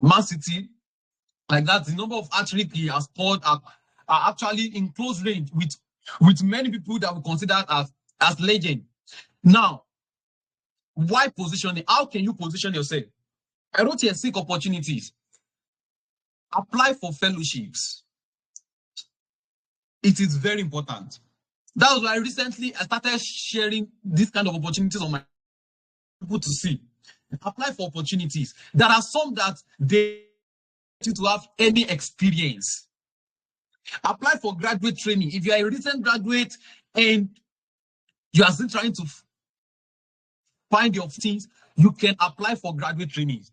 Man City, like that. The number of hat-trick he has scored are actually in close range with many people that we consider as legend. Now, why positioning? How can you position yourself? I wrote here, seek opportunities. Apply for fellowships. It is very important. That was why recently I started sharing this kind of opportunities on my people to see. Apply for opportunities. There are some that they need to have any experience. Apply for graduate training. If you are a recent graduate and you are still trying to find your things, you can apply for graduate training.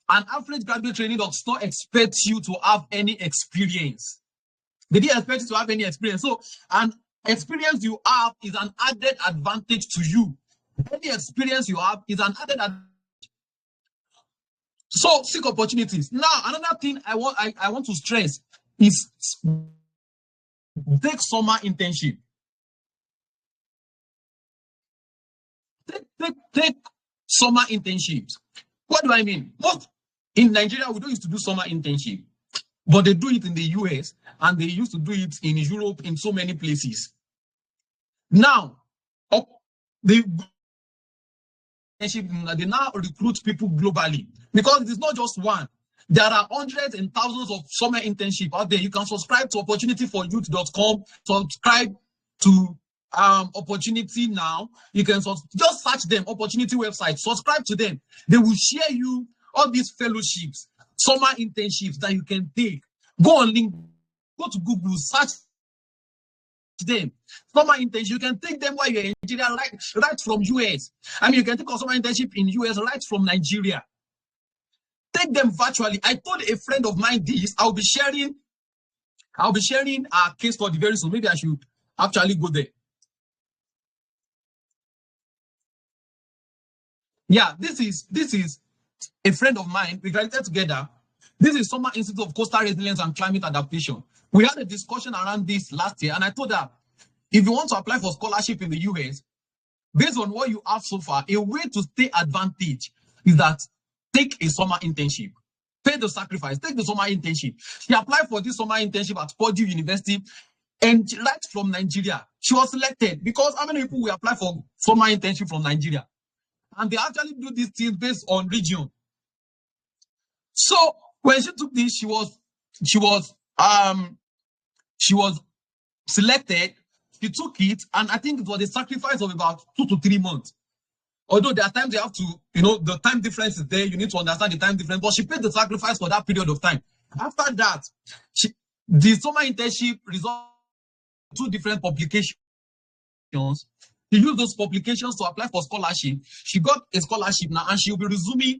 An average graduate training does not expect you to have any experience. They didn't expect you to have any experience. So an experience you have is an added advantage to you. Any experience you have is an added advantage. So seek opportunities. Now, another thing I want to stress is take summer internship. Take summer internships. What do I mean? Most in Nigeria, we don't used to do summer internship, but they do it in the US and they used to do it in Europe in so many places. Now, they now recruit people globally because it is not just one. There are hundreds and thousands of summer internship out there. You can subscribe to opportunityforyouth.com, subscribe to Opportunity Now. You can just search them, Opportunity website, subscribe to them. They will share you all these fellowships, summer internships that you can take. Go on LinkedIn, go to Google, search them. Summer internship, you can take them while you're in Nigeria, right from US. I mean, you can take a summer internship in US right from Nigeria. Take them virtually. I told a friend of mine this. I'll be sharing a case study very soon. Maybe I should actually go there. Yeah, this is a friend of mine. We graduated together. This is Summer Institute of Coastal Resilience and Climate Adaptation. We had a discussion around this last year, and I told her, if you want to apply for scholarship in the US, based on what you have so far, a way to stay advantage is that take a summer internship. Pay the sacrifice. Take the summer internship. She applied for this summer internship at Purdue University, and right from Nigeria, she was selected because how many people will apply for summer internship from Nigeria? And they actually do these things based on region. So when she took this, she was selected. She took it, and I think it was a sacrifice of about 2 to 3 months. Although there are times they have to, the time difference is there. You need to understand the time difference. But she paid the sacrifice for that period of time. After that, the summer internship resulted in 2 different publications. She used those publications to apply for scholarship. She got a scholarship now, and she'll be resuming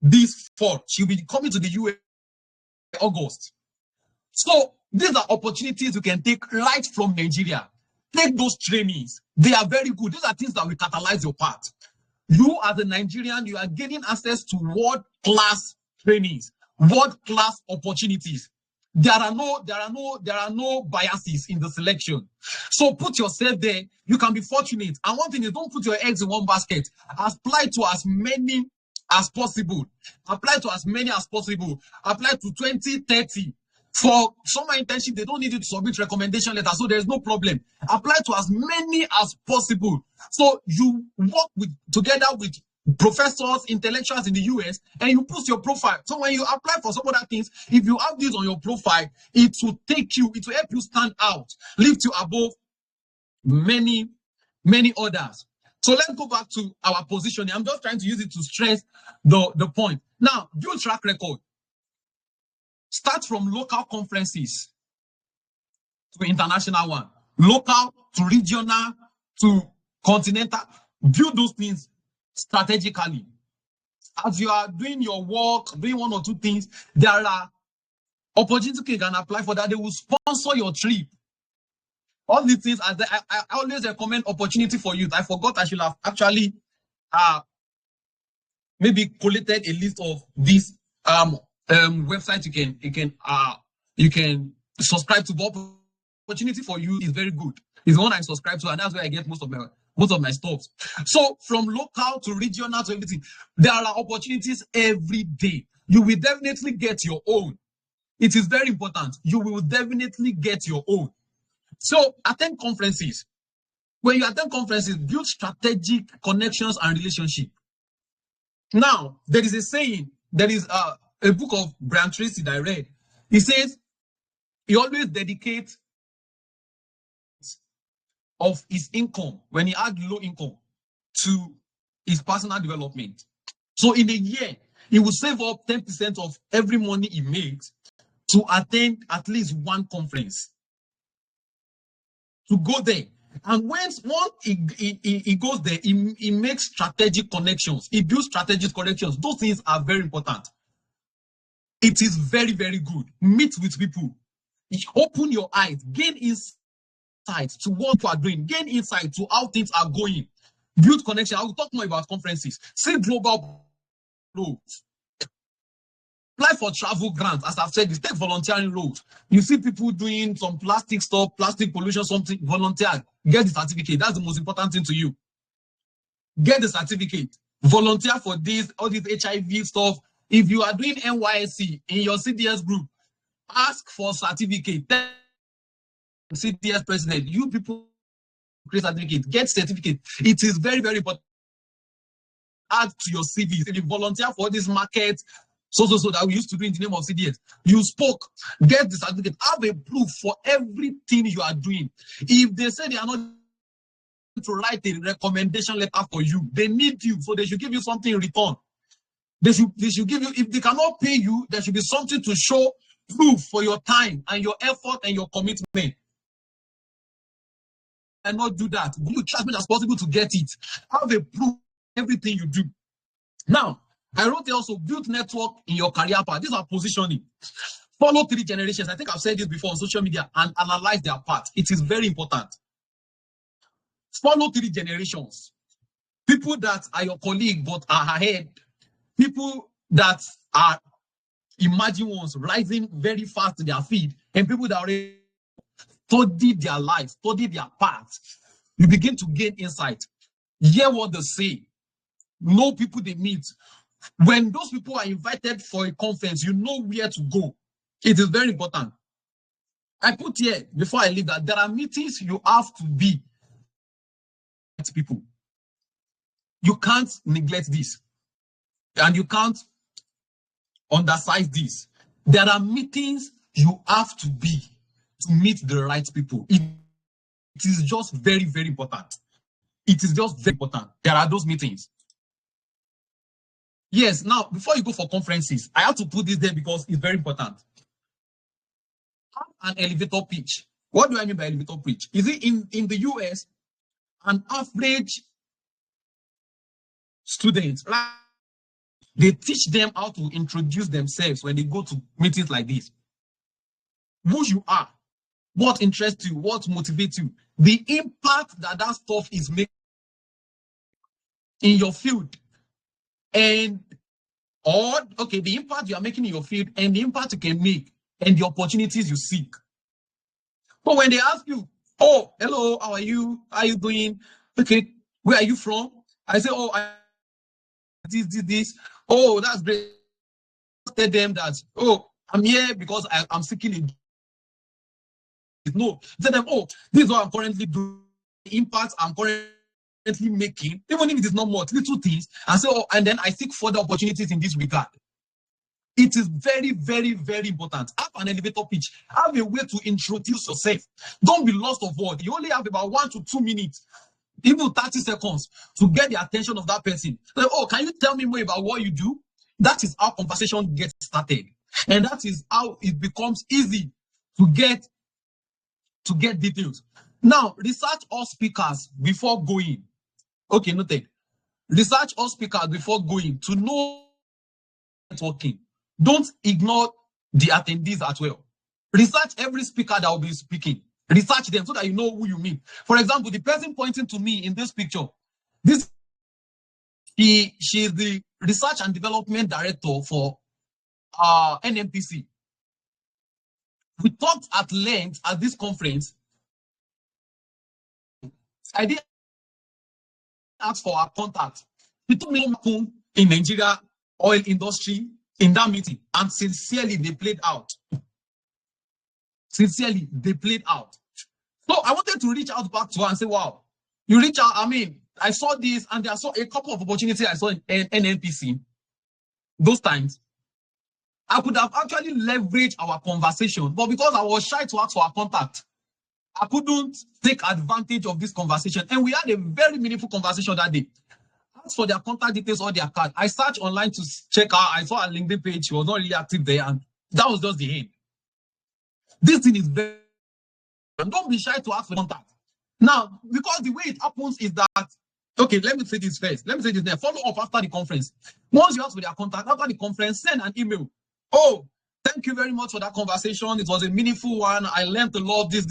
this fall. She'll be coming to the US in August. So these are opportunities you can take right from Nigeria. Take those trainings. They are very good. These are things that will catalyze your path. You as a Nigerian, you are gaining access to world-class trainings, world-class opportunities. There are no biases in the selection. So put yourself there. You can be fortunate. And one thing is, don't put your eggs in one basket. Apply to as many as possible. Apply to as many as possible. Apply to 20, 30. For summer internship, they don't need you to submit recommendation letters, so there's no problem. Apply to as many as possible. So you work together with professors, intellectuals in the US, and you post your profile. So when you apply for some other things, if you have this on your profile, it will help you stand out, lift you above many, many others. So let's go back to our positioning. I'm just trying to use it to stress the point. Now, build track record. Start from local conferences to international one, local to regional to continental. Build those things strategically. As you are doing your work, doing 1 or 2 things, there are opportunities you can apply for that. They will sponsor your trip. All these things, I always recommend Opportunity for Youth. I forgot I should have actually maybe collected a list of these websites you can subscribe to. But Opportunity for Youth is very good. It's the one I subscribe to, and that's where I get most of my stuff. So from local to regional to everything, there are opportunities every day. You will definitely get your own. It is very important. You will definitely get your own. So attend conferences. When you attend conferences, build strategic connections and relationship. Now, there is a saying, there is a book of Brian Tracy that I read. He says he always dedicates of his income, when he had low income, to his personal development. So in a year, he will save up 10% of every money he makes to attend at least one conference, to go there. And once he goes there, he makes strategic connections. He builds strategic connections. Those things are very important. It is very, very good. Meet with people. Open your eyes. Gain insight to what you are doing. Gain insight to how things are going. Build connection. I will talk more about conferences. See global roles. Apply for travel grants. As I've said, you take volunteering roles. You see people doing some plastic stuff, plastic pollution, something, volunteer. Get the certificate. That's the most important thing to you. Get the certificate. Volunteer for this, all this HIV stuff. If you are doing NYSC in your CDS group, ask for certificate. Tell CDS president, you people create certificate, get certificate. It is very, very important. Add to your CV. If you volunteer for this market, so that we used to do in the name of CDS, you spoke, get the certificate. Have a proof for everything you are doing. If they say they are not to write a recommendation letter for you, they need you, so they should give you something in return. They should give you, if they cannot pay you, there should be something to show proof for your time and your effort and your commitment. And not do that. You try as much as possible to get it. Have a proof everything you do. Now, I wrote also, build network in your career path. These are positioning. Follow 3 generations. I think I've said this before on social media, and analyze their path. It is very important. Follow 3 generations. People that are your colleague but are ahead. People that are emerging ones, rising very fast in their feed, and people that already study their life, study their path. You begin to gain insight. Hear what they say. Know people they meet. When those people are invited for a conference, you know where to go. It is very important. I put here, before I leave, that there are meetings you have to be with people. You can't neglect this. And you can't undersize this. There are meetings you have to be to meet the right people. It is just very, very important. It is just very important. There are those meetings. Yes, now, before you go for conferences, I have to put this there because it's very important. Have an elevator pitch. What do I mean by elevator pitch? Is it in the US, an average student, right? They teach them how to introduce themselves when they go to meetings like this. Who you are, what interests you, what motivates you, the impact that stuff is making in your field, and the impact you are making in your field and the impact you can make and the opportunities you seek. But when they ask you, oh, hello, how are you? How are you doing? Okay, where are you from? I say, oh, this. Oh, that's great. Tell them that, oh, I'm here because I'm seeking a no. Tell them, oh, this is what I'm currently doing, the impact I'm currently making, even if it is not much, little things, and say, oh, and then I seek further opportunities in this regard. It is very, very, very important. Have an elevator pitch. Have a way to introduce yourself. Don't be lost of word. You only have about 1 to 2 minutes, even 30 seconds, to get the attention of that person. Like, oh, can you tell me more about what you do? That is how conversation gets started. And that is how it becomes easy to get details. Now, research all speakers before going. Okay, noted. Research all speakers before going to know networking. Don't ignore the attendees as well. Research every speaker that will be speaking. Research them so that you know who you meet. For example, the person pointing to me in this picture, she is the research and development director for NMPC. We talked at length at this conference. I did ask for our contact. She told me in Nigeria oil industry, in that meeting, and sincerely they played out. Sincerely, they played out. So I wanted to reach out back to her and say, wow, you reach out. I mean, I saw this, and there saw a couple of opportunities I saw in NNPC. Those times, I could have actually leveraged our conversation, but because I was shy to ask for her contact, I couldn't take advantage of this conversation. And we had a very meaningful conversation that day. Asked for their contact details or their card. I searched online to check her. I saw her LinkedIn page. She was not really active there, and that was just the end. This thing is very. And don't be shy to ask for contact. Now, because the way it happens is that, okay, let me say this first. Let me say this there. Follow up after the conference. Once you ask for their contact, after the conference, send an email. Oh, thank you very much for that conversation. It was a meaningful one. I learned a lot, this.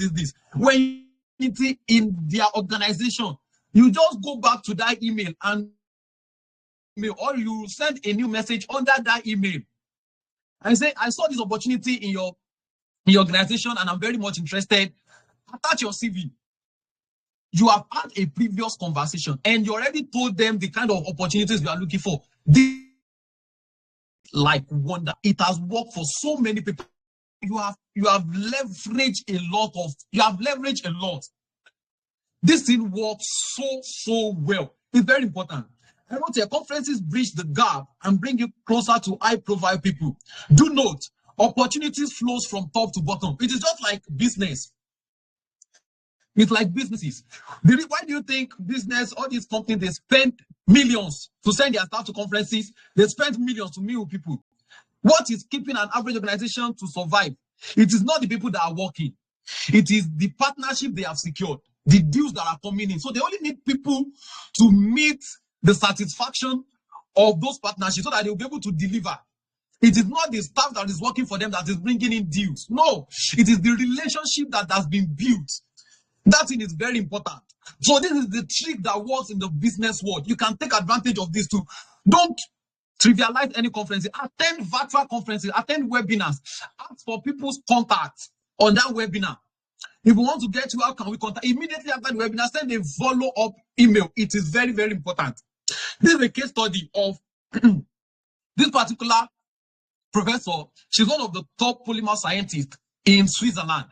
When in their organization, you just go back to that email and or you send a new message under that email. I say, I saw this opportunity in your organization and I'm very much interested. Attach your CV. You have had a previous conversation and you already told them the kind of opportunities you are looking for. This, like wonder, it has worked for so many people. You have leveraged a lot. This thing works so well. It's very important. I want your conferences bridge the gap and bring you closer to high-profile people. Do note, opportunities flows from top to bottom. It is just like business. It's like businesses. Why do you think business, all these companies, they spend millions to send their staff to conferences? They spend millions to meet with people. What is keeping an average organization to survive? It is not the people that are working. It is the partnership they have secured, the deals that are coming in. So they only need people to meet the satisfaction of those partnerships so that they will be able to deliver. It is not the staff that is working for them that is bringing in deals. No, it is the relationship that has been built. That thing is very important. So this is the trick that works in the business world. You can take advantage of this too. Don't trivialize any conferences. Attend virtual conferences, attend webinars. Ask for people's contacts on that webinar. If we want to get you, how can we contact? Immediately after the webinar, send a follow-up email. It is very, very important. This is a case study of this particular professor. She's one of the top polymer scientists in Switzerland.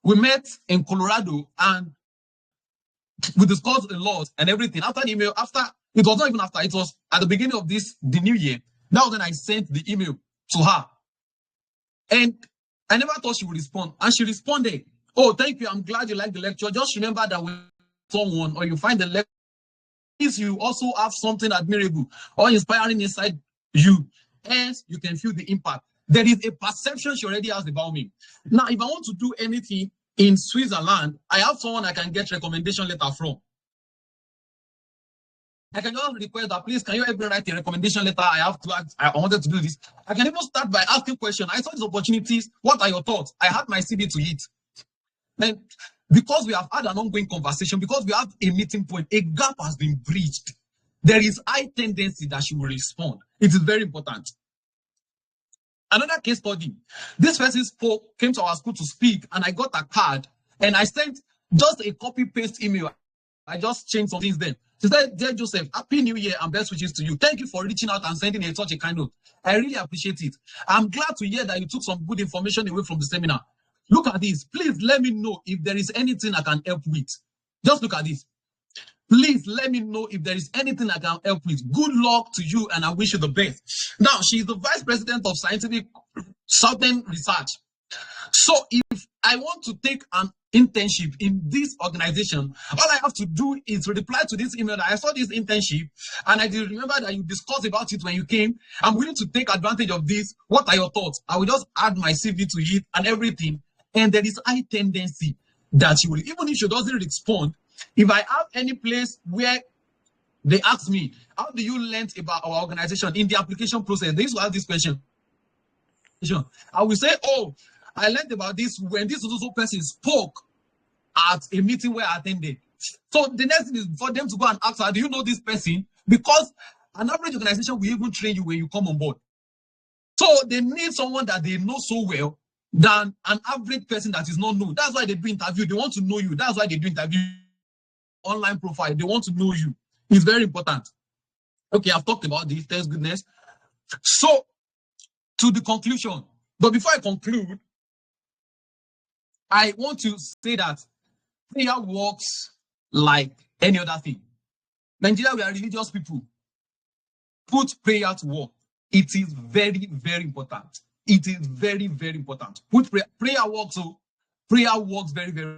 We met in Colorado and we discussed a lot and everything. After the email, it was not even after, it was at the beginning of the new year. That was when I sent the email to her. And I never thought she would respond. And she responded, oh, thank you. I'm glad you like the lecture. Just remember that when someone or you find the lecture, you also have something admirable or inspiring inside you. Hence, you can feel the impact. There is a perception she already has about me. Now, if I want to do anything in Switzerland, I have someone I can get recommendation letter from. I can just request that, please, can you help me write a recommendation letter? I wanted to do this. I can even start by asking questions. I saw these opportunities. What are your thoughts? I had my CV to it. And because we have had an ongoing conversation, because we have a meeting point, a gap has been bridged. There is high tendency that she will respond. It is very important. Another case study. This person came to our school to speak, and I got a card, and I sent just a copy-paste email. I just changed some things then. She said, dear Joseph, Happy New Year and best wishes to you. Thank you for reaching out and sending such a kind note. I really appreciate it. I'm glad to hear that you took some good information away from the seminar. Look at this. Please let me know if there is anything I can help with. Just look at this. Please let me know if there is anything I can help with. Good luck to you and I wish you the best. Now, she is the Vice President of Scientific Southern Research. So if I want to take an internship in this organization, all I have to do is reply to this email that I saw this internship and I did remember that you discussed about it when you came. I'm willing to take advantage of this. What are your thoughts? I will just add my CV to it and everything. And there is high tendency that she will, even if she doesn't respond, if I have any place where they ask me, how do you learn about our organization in the application process? They used to ask this question. I will say, oh, I learned about this when this also person spoke at a meeting where I attended. So the next thing is for them to go and ask her, do you know this person? Because an average organization will even train you when you come on board. So they need someone that they know so well than an average person that is not known. That's why they do interview. They want to know you. That's why they do interview. Online profile. They want to know you. It's very important. Okay, I've talked about this. Thank goodness. So to the conclusion. But before I conclude, I want to say that prayer works like any other thing. Nigeria, we are religious people. Put prayer to work. It is very, very important. It is very, very important. Put prayer works. So prayer works very, very.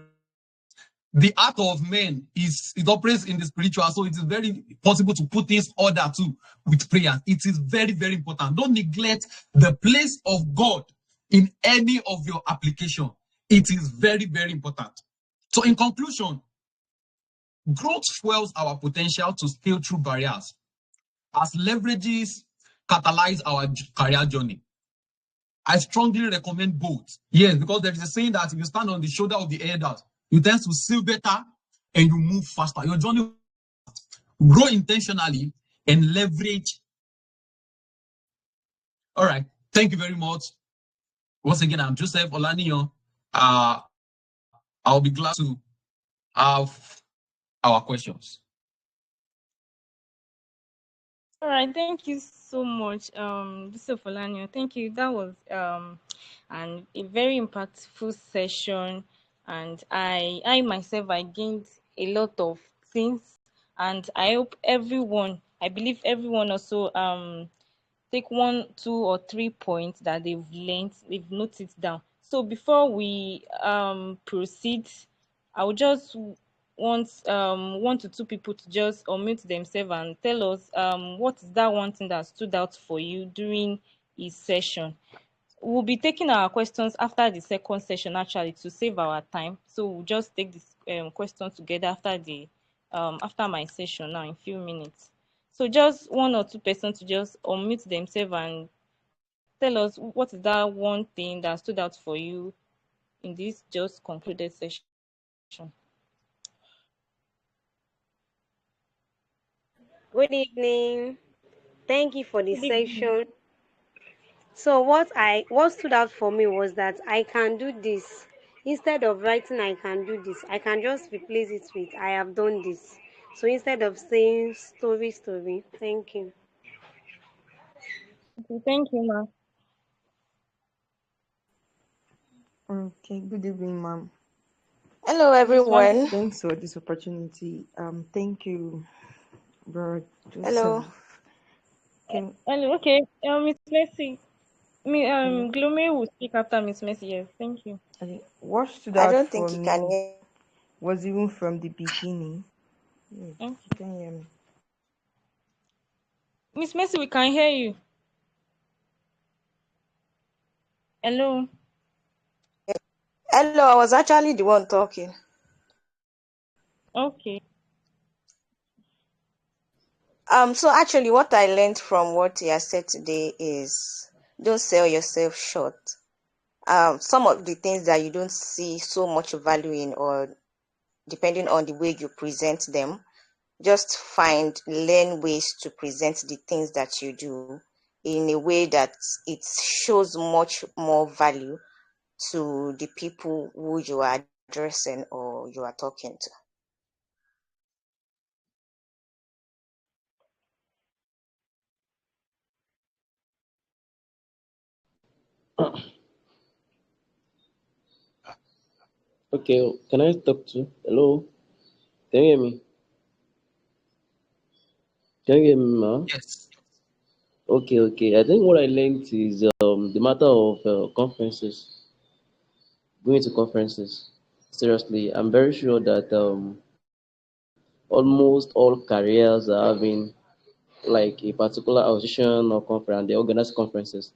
The art of man is it operates in the spiritual, so it is very possible to put things order too with prayer. It is very, very important. Don't neglect the place of God in any of your application. It is very, very important. So, in conclusion, growth fuels our potential to scale through barriers as leverages catalyze our career journey. I strongly recommend both. Yes, because there is a saying that if you stand on the shoulder of the elders, you tend to see better and you move faster. Your journey grow intentionally and leverage. All right. Thank you very much. Once again, I'm Joseph Olaniyan. I'll be glad to have our questions. All right, thank you so much, Mr. Folanio. Thank you. That was a very impactful session, and I myself I gained a lot of things, and I hope everyone, I believe everyone also take 1, 2, or 3 points that they've learned, they've noted down. So before we proceed, I would just want 1 to 2 people to just unmute themselves and tell us what is that one thing that stood out for you during his session. We'll be taking our questions after the second session actually to save our time. So we'll just take this question together after the after my session now in a few minutes. So just 1 or 2 persons to just unmute themselves and tell us what is that one thing that stood out for you in this just concluded session. Good evening. Thank you for the Good evening. session. So what stood out for me was that I can do this. Instead of writing I can do this, I can just replace it with I have done this. So instead of saying story. Thank you. Okay, thank you, ma. Okay, good evening, ma'am. Hello, Miss Wale. everyone. Thanks for this opportunity. Thank you, Bro Hello. Joseph. Can Hello, okay. Miss Mercy. yeah, Gloomy will speak after Miss Mercy. Yes, thank you. I think what stood I out don't for think you can me hear. was even from the beginning. Yeah, Okay. you can hear me. Miss Mercy, we can hear you. Hello. Hello, I was actually the one talking. Okay. So actually what I learned from what he has said today is don't sell yourself short. Some of the things that you don't see so much value in, or depending on the way you present them, just learn ways to present the things that you do in a way that it shows much more value to the people who you are addressing or you are talking to. Okay, can I talk to? Hello, can you hear me? Can you hear me, ma? Yes. Okay. I think what I learned is the matter of conferences, going to conferences. Seriously, I'm very sure that almost all careers are having like a particular association or conference, and they organize conferences.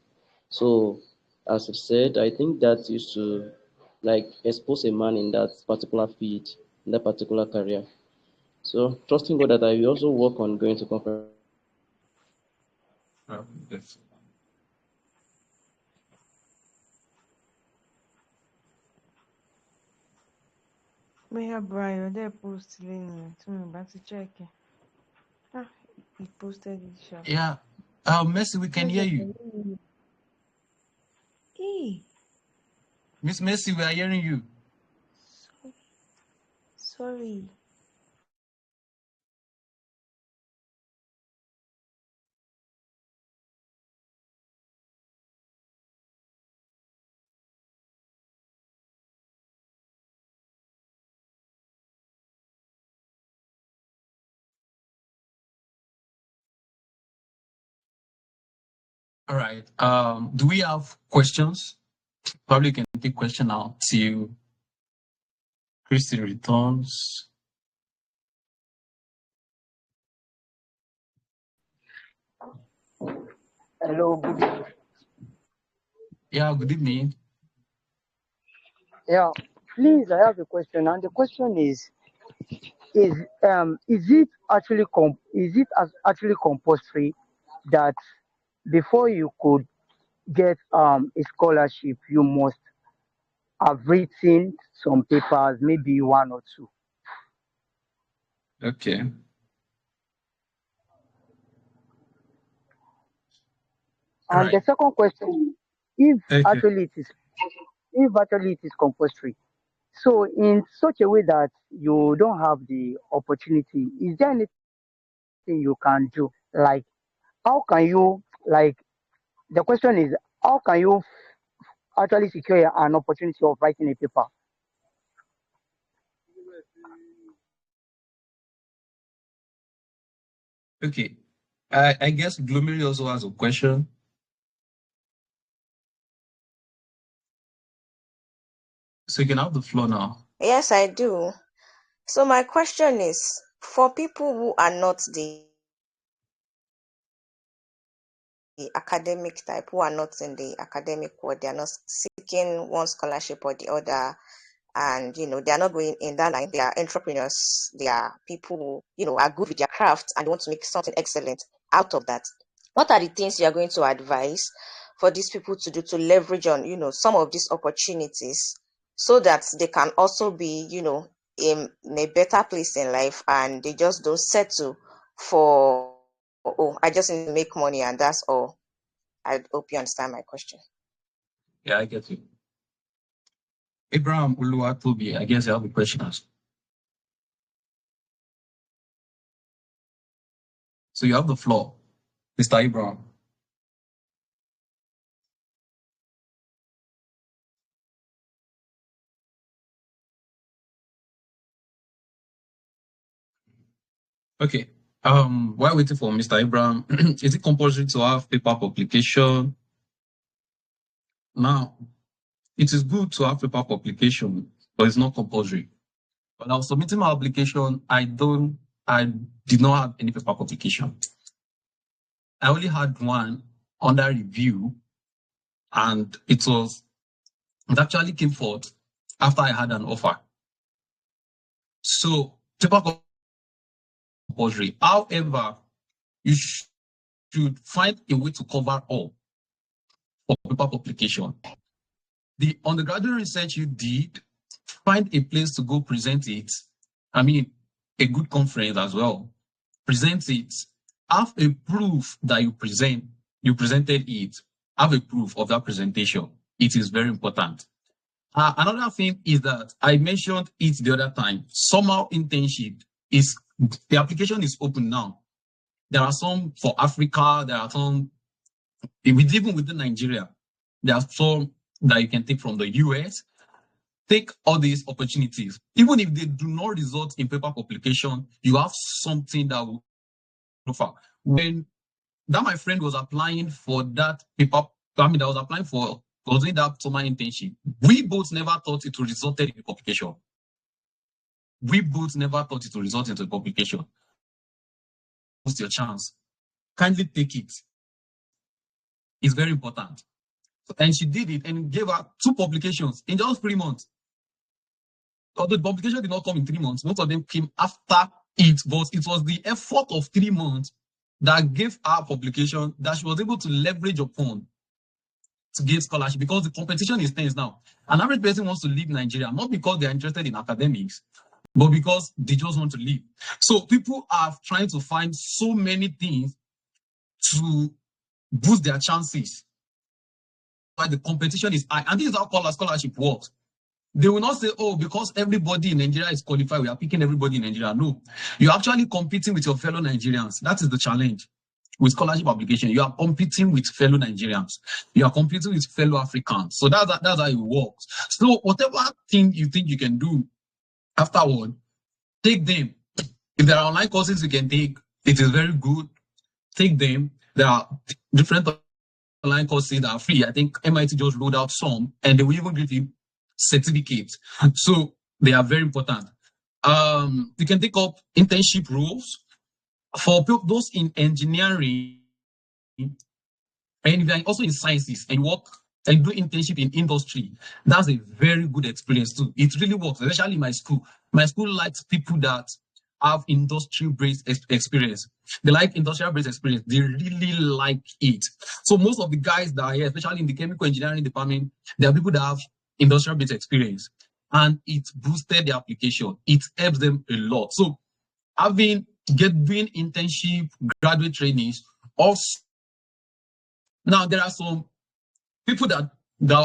So, as you said, I think that used to like expose a man in that particular field, in that particular career. So, trusting God that I will also work on going to conference. Yes. Bóyá Brian dẹ̀ post lẹ́yìn tí mo bá ti check ẹ̀. He posted it sharp. Yeah. Mercy, we can hear you. Hey, Miss Mercy, we are hearing you. sorry. All right. Do we have questions? Probably can take question now till Christy returns. Hello, good evening. Yeah, good evening. Yeah, please, I have a question, and the question is it actually actually compulsory that before you could get a scholarship, you must have written some papers, maybe one or two? Okay. All And the right. second question, if Okay. actually it is compulsory, so in such a way that you don't have the opportunity, is there anything you can do? Like, how can you, like, the question is, how can you actually secure an opportunity of writing a paper? Okay. I guess Glumiri also has a question. So you can have the floor now. Yes, I do. So my question is, for people who are not the academic type, who are not in the academic world, they are not seeking one scholarship or the other, and they are not going in that line. They are entrepreneurs. They are people who are good with their craft and want to make something excellent out of that. What are the things you are going to advise for these people to do to leverage on some of these opportunities, so that they can also be in a better place in life, and they just don't settle for, oh, I just need to make money and that's all? I hope you understand my question. Yeah, I get you. Abraham Uluwatobi, I guess you have a question asked. So you have the floor, Mr. Abraham. Okay. While waiting for Mr. Abraham, is it compulsory to have paper publication? Now, it is good to have paper publication, but it's not compulsory. When I was submitting my application, I did not have any paper publication. I only had one under review, and it actually came forth after I had an offer. So paper compulsory. However, you should find a way to cover all for paper publication. The undergraduate research you did, find a place to go present it. I mean, a good conference as well. Present it. Have a proof that you presented it. Have a proof of that presentation. It is very important. Another thing is that I mentioned it the other time. Summer internship the application is open now. There are some for Africa. There are some even within Nigeria. There are some that you can take from the US. Take all these opportunities. Even if they do not result in paper publication, you have something that will offer. When that my friend was applying for that paper, that was applying for doing that summer internship, we both never thought it would result in a publication. We both never thought it would result into a publication. What's your chance? Kindly take it. It's very important. And she did it and gave her 2 publications in just 3 months. Although the publication did not come in 3 months, most of them came after it, but it was the effort of 3 months that gave her publication that she was able to leverage upon to get scholarship, because the competition is tense now. An average person wants to leave Nigeria, not because they're interested in academics, but because they just want to leave. So people are trying to find so many things to boost their chances. Why the competition is high. And this is how scholarship works. They will not say, oh, because everybody in Nigeria is qualified, we are picking everybody in Nigeria. No, you're actually competing with your fellow Nigerians. That is the challenge with scholarship application. You are competing with fellow Nigerians. You are competing with fellow Africans. So that's how it works. So whatever thing you think you can do afterward, take them. If there are online courses you can take, it is very good. Take them. There are different online courses that are free. I think MIT just rolled out some, and they will even give you certificates. So they are very important. You can take up internship roles for those in engineering, and if you're also in sciences and work and do internship in industry. That's a very good experience too. It really works, especially in my school. My school likes people that have industry-based experience. They like industrial-based experience. They really like it. So most of the guys that are here, especially in the chemical engineering department, they are people that have industrial-based experience, and it boosted their application. It helps them a lot. So doing internship, graduate trainees, also now there are some people that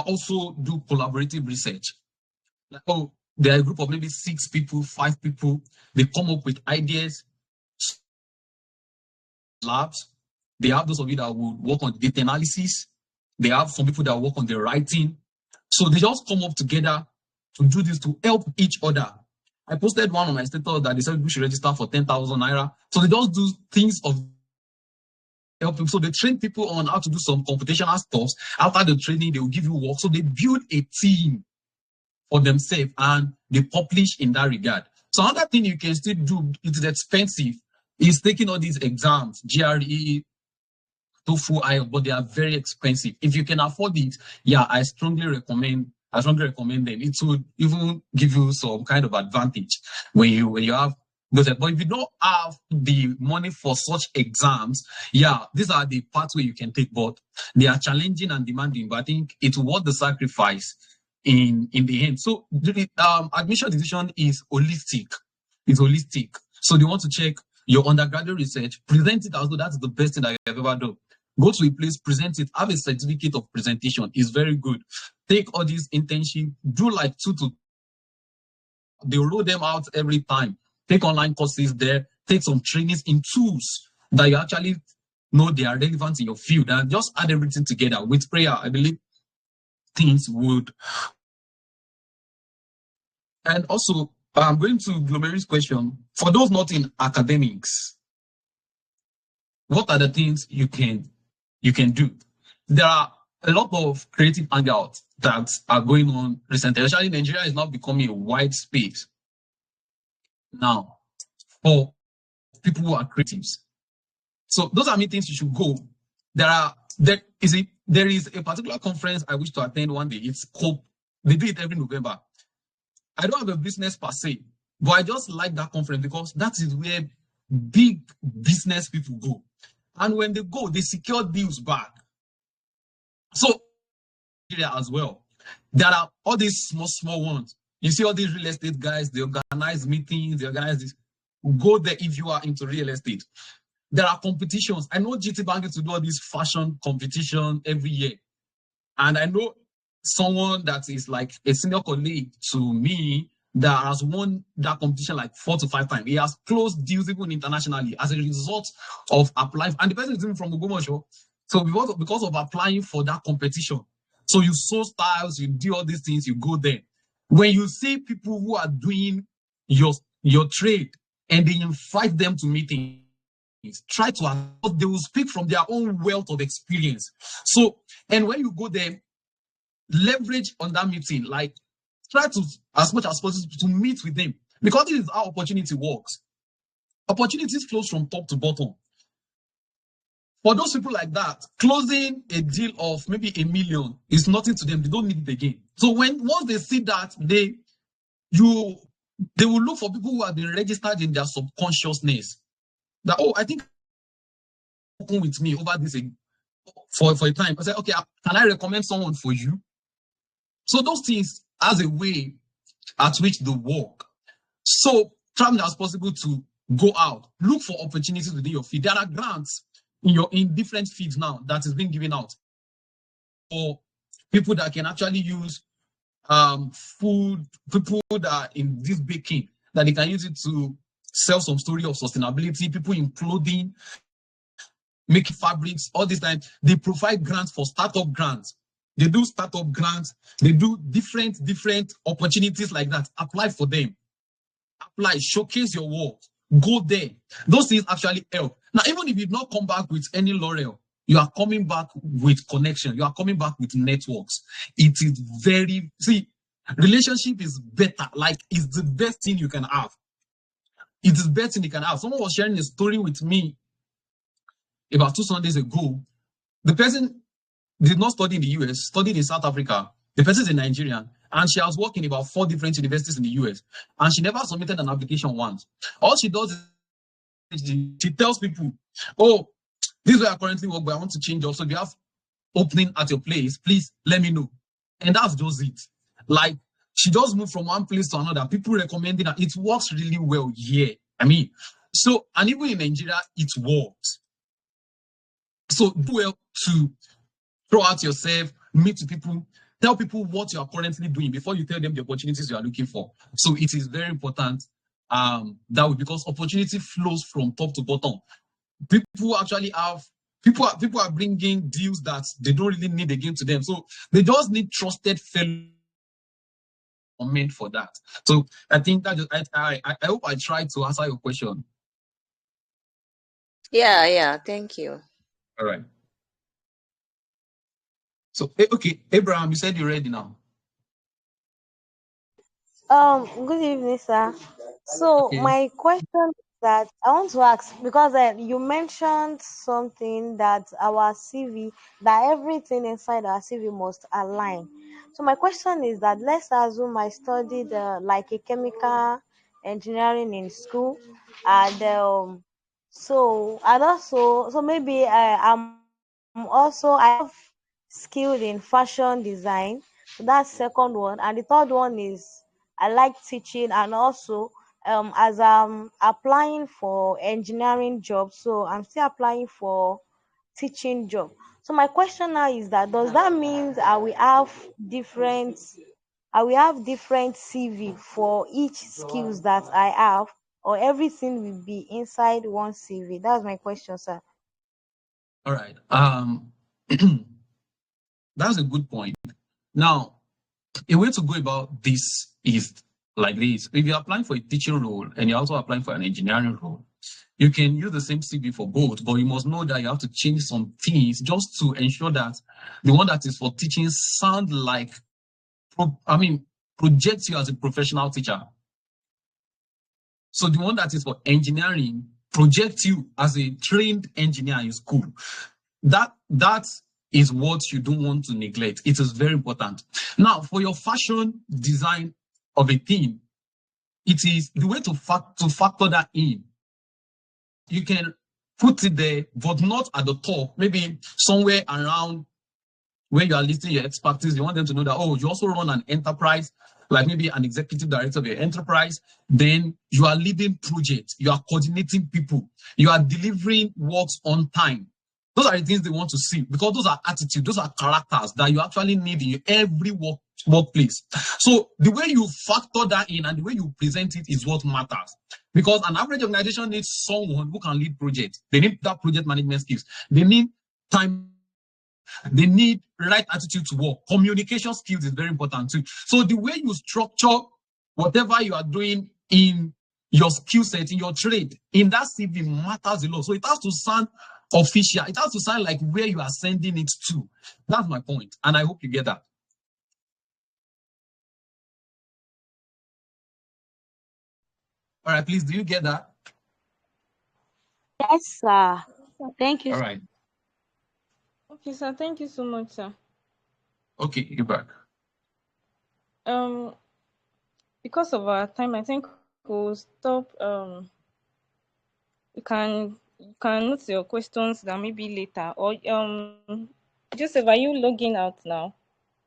also do collaborative research. Like, there are a group of maybe 6 people, 5 people. They come up with ideas, labs. They have those of you that will work on data analysis. They have some people that work on the writing. So they just come up together to do this to help each other. I posted one on my status that they said we should register for 10,000 naira. So they just do things of help people. So they train people on how to do some computational stuff. After the training, they will give you work. So they build a team for themselves and they publish in that regard. So another thing you can still do, it is expensive, is taking all these exams, GRE, TOEFL, IELTS, but they are very expensive. If you can afford it, yeah, I strongly recommend them. It would even give you some kind of advantage when you have those. But if you don't have the money for such exams, yeah, these are the pathway you can take, but they are challenging and demanding. But I think it's worth the sacrifice in the end. So the admission decision is holistic. It's holistic. So they want to check your undergraduate research, present it as though that's the best thing that you have ever done. Go to a place, present it, have a certificate of presentation. It's very good. Take all these internships, do like 2 to. They roll them out every time. Take online courses there, take some trainings in tools that you actually know they are relevant in your field, and just add everything together. With prayer, I believe things would. And also, I'm going to Glomery's question. For those not in academics, what are the things you can do? There are a lot of creative hangouts that are going on recently. Especially Nigeria is now becoming a wide space now for people who are creatives. So those are meetings you should go. There is a particular conference I wish to attend one day. It's called, they do it every November. I don't have a business per se, but I just like that conference because that is where big business people go. And when they go, they secure deals back. So as well, there are all these small ones. You see all these real estate guys, they organize meetings, they organize this. Go there if you are into real estate. There are competitions. I know GT Bank used to do all this fashion competition every year. And I know someone that is like a senior colleague to me that has won that competition like 4 to 5 times. He has closed deals even internationally as a result of applying. And the person is even from Ogbomoso. So because of applying for that competition. So you sew styles, you do all these things, you go there. When you see people who are doing your trade and they invite them to meetings, try to, they will speak from their own wealth of experience. So, and when you go there, leverage on that meeting, like try to, as much as possible, to meet with them, because this is how opportunity works. Opportunities flows from top to bottom. For those people like that, closing a deal of maybe $1 million is nothing to them. They don't need it again. So once they see that, they will look for people who have been registered in their subconsciousness. That, I think open with me over this for a time. I say, okay, can I recommend someone for you? So those things as a way at which they work. So try as possible to go out, look for opportunities within your field. There are grants in different fields now that is being given out for people that can actually use food, people that are in this baking, that they can use it to sell some story of sustainability, people in clothing, making fabrics, all this time. They provide grants for startup grants. They do startup grants. They do different opportunities like that. Apply for them. Apply, showcase your work. Go there. Those things actually help. Now, even if you not come back with any laurel, you are coming back with connection. You are coming back with networks. It is very, see, relationship is better. Like, it's the best thing you can have. It is the best thing you can have. Someone was sharing a story with me about 2 Sundays ago. The person did not study in the US, studied in South Africa. The person is a Nigerian, and she has worked in about 4 different universities in the US, and she never submitted an application once. All she does is she tells people, oh, this is where I currently work, but I want to change job. So if you have opening at your place, please let me know. And that's just it. Like, she just moved from one place to another. People recommending that it works really well here. I mean, so, and even in Nigeria, it works. So do well to throw out yourself, meet people, tell people what you are currently doing before you tell them the opportunities you are looking for. So it is very important that way, because opportunity flows from top to bottom. People actually have people are bringing deals that they don't really need again to them. So they just need trusted fellow meant for that. So I think that I hope I tried to answer your question. Yeah, thank you. All right. So okay, Abraham, you said you're ready now. Good evening, sir. So Okay. my question is that I want to ask because you mentioned something that our CV, that everything inside our CV must align. So my question is that let's assume I studied like a chemical engineering in school, and so maybe I have skilled in fashion design. So that's second one, and the third one is I like teaching, and also as I'm applying for engineering jobs, so I'm still applying for teaching job. So my question now is that does that mean I will have different CV for each skills that I have, or everything will be inside one CV? That's my question, sir. All right. That's a good point. Now, a way to go about this is like this. If you're applying for a teaching role and you're also applying for an engineering role, you can use the same CV for both, but you must know that you have to change some things just to ensure that the one that is for teaching sound like, projects you as a professional teacher. So the one that is for engineering projects you as a trained engineer in school. That is what you don't want to neglect. It is very important. Now, for your fashion design of a theme, it is the way to factor that in. You can put it there, but not at the top. Maybe somewhere around where you are listing your expertise. You want them to know that, oh, you also run an enterprise, like maybe an executive director of your enterprise. Then you are leading projects. You are coordinating people. You are delivering works on time. Those are the things they want to see, because those are attitudes, those are characters that you actually need in every workplace. So the way you factor that in and the way you present it is what matters. Because an average organization needs someone who can lead projects. They need that project management skills. They need time. They need right attitude to work. Communication skills is very important too. So the way you structure whatever you are doing in your skill set, in your trade, in that CV matters a lot. So it has to sound official. It has to sound like where you are sending it to. That's my point, and I hope you get that. All right, please, do you get that? Yes, sir. Thank you. All right. Okay, sir. Thank you so much, sir. Okay, you're back. Because of our time, I think we'll stop. You can note your questions that maybe later, or Joseph, are you logging out now,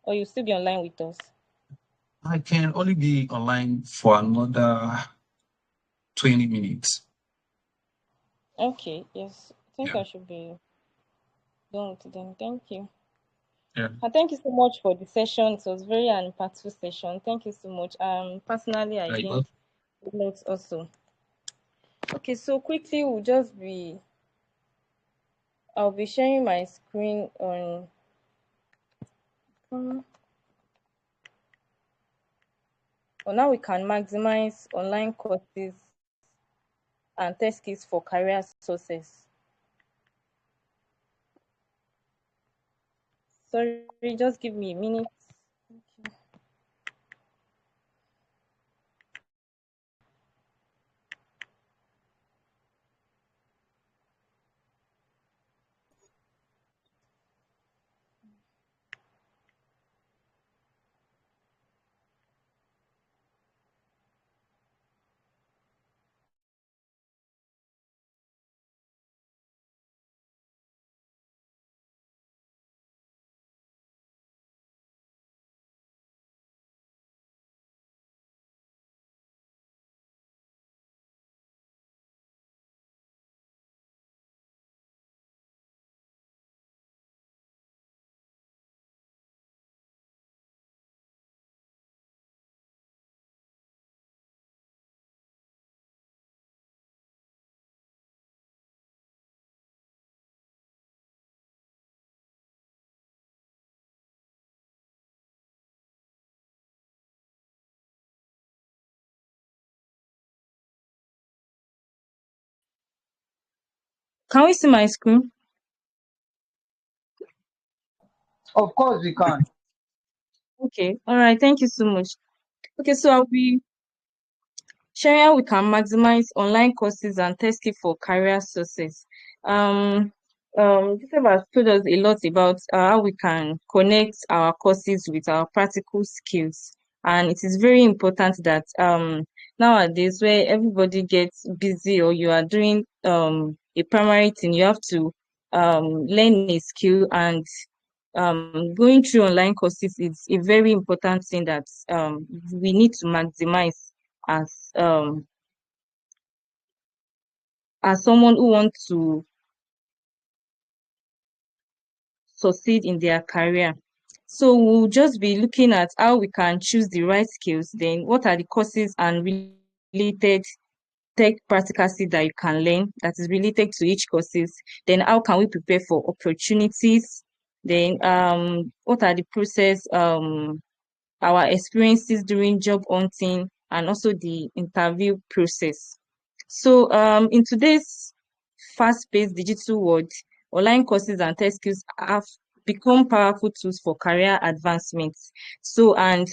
or you still be online with us? I can only be online for another 20 minutes. Okay, yes. I think Yeah. I should be done with it then. Thank you. Yeah. Thank you so much for the session. It was very an impactful session. Thank you so much. Personally, I Right. gained lots also. Okay, so quickly I'll be sharing my screen on now we can maximize online courses and test kits for career success. Sorry, just give me a minute. Okay. Can we see my screen? Of course we can. Okay. All right. Thank you so much. Okay, so I'll be sharing how we can maximize online courses and test it for career success. This has told us a lot about how we can connect our courses with our practical skills, and it is very important that nowadays where everybody gets busy or you are doing a primary thing, you have to learn a skill, and going through online courses is a very important thing that we need to maximize as someone who wants to succeed in their career. So we'll just be looking at how we can choose the right skills, then what are the courses and related tech practical skills that you can learn that is related to each courses, then how can we prepare for opportunities, then what are the process, our experiences during job hunting, and also the interview process. So in today's fast-paced digital world, online courses and tech skills have become powerful tools for career advancement. So, and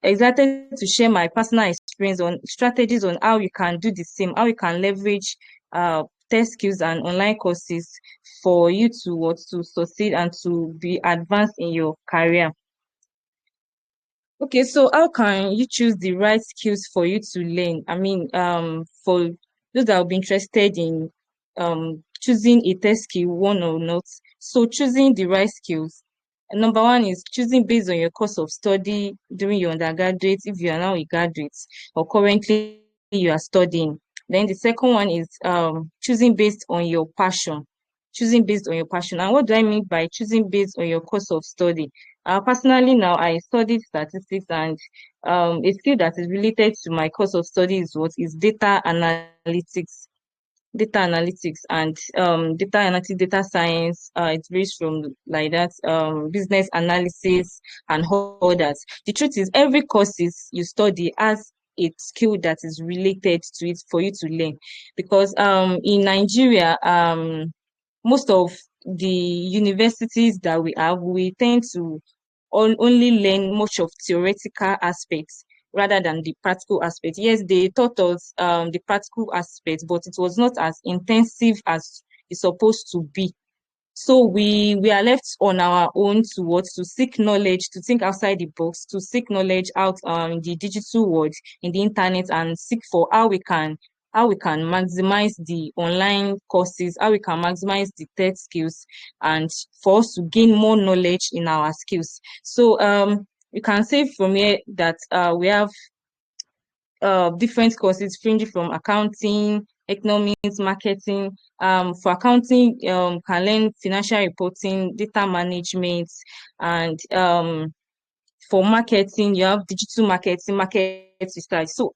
excited to share my personal experience on strategies on how you can do the same, how you can leverage tech skills and online courses for you to what to succeed and to be advanced in your career. Okay, so how can you choose the right skills for you to learn? I mean, for those that will be interested in choosing a test skill, one or not. So choosing the right skills. Number one is choosing based on your course of study during your undergraduate, if you are now a graduate, or currently you are studying. Then the second one is choosing based on your passion. Choosing based on your passion. And what do I mean by choosing based on your course of study? Personally, now I studied statistics, and a skill that is related to my course of study is what is data analytics. Data analytics and data analytics, data science. It ranges from like that, business analysis and all that. The truth is, every courses you study has a skill that is related to it for you to learn. Because in Nigeria, most of the universities that we have, we tend to only learn much of theoretical aspects rather than the practical aspect. Yes, they taught us the practical aspect, but it was not as intensive as it's supposed to be. So we are left on our own to what to seek knowledge, to think outside the box, to seek knowledge out in the digital world, in the internet, and seek for how we can maximize the online courses, how we can maximize the tech skills, and for us to gain more knowledge in our skills. So you can say from here that we have different courses ranging from accounting, economics, marketing. For accounting, can learn financial reporting, data management, and for marketing, you have digital marketing, market research. So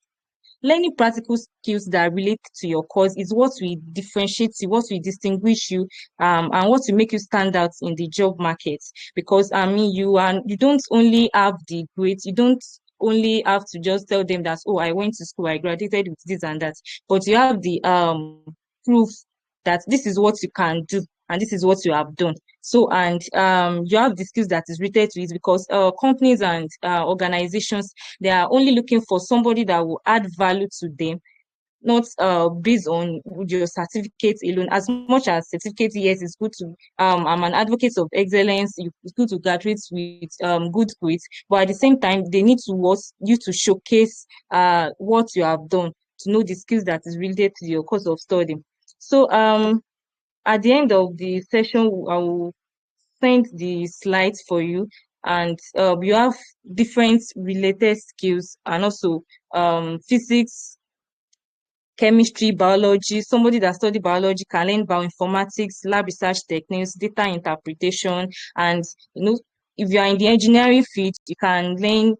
learning practical skills that relate to your course is what will differentiate you, what will distinguish you, and what will make you stand out in the job market. Because I mean, you don't only have the grades, you don't only have to just tell them that, oh, I went to school, I graduated with this and that, but you have the proof that this is what you can do. and this is what you have done. So, and you have the skills that is related to it, because companies and organizations, they are only looking for somebody that will add value to them, not based on your certificate alone. As much as certificate, yes, it's good to I'm an advocate of excellence. It's good to graduate with good grades, but at the same time, they need to want you to showcase what you have done, to know the skills that is related to your course of study. So at the end of the session, I will send the slides for you, and you have different related skills, and also physics, chemistry, biology. Somebody that study biology can learn bioinformatics, lab research techniques, data interpretation, and if you are in the engineering field, you can learn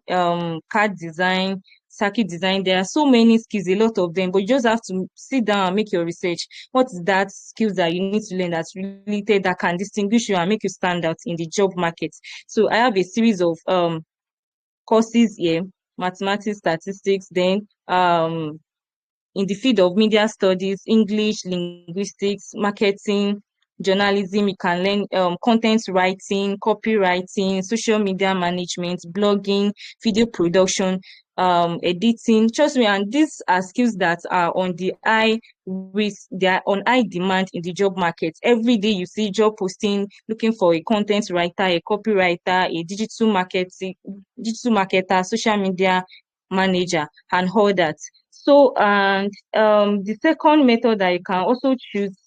CAD design, circuit design. There are so many skills, a lot of them, but you just have to sit down and make your research. What is that skills that you need to learn that's related, that can distinguish you and make you stand out in the job market? So I have a series of courses here: mathematics, statistics, then in the field of media studies, English, linguistics, marketing, journalism. You can learn content writing, copywriting, social media management, blogging, video production, editing. Trust me, and these are skills that are on the they are on high demand in the job market. Every day you see job posting looking for a content writer, a copywriter, a digital marketer, social media manager, and all that. So, and the second method that you can also choose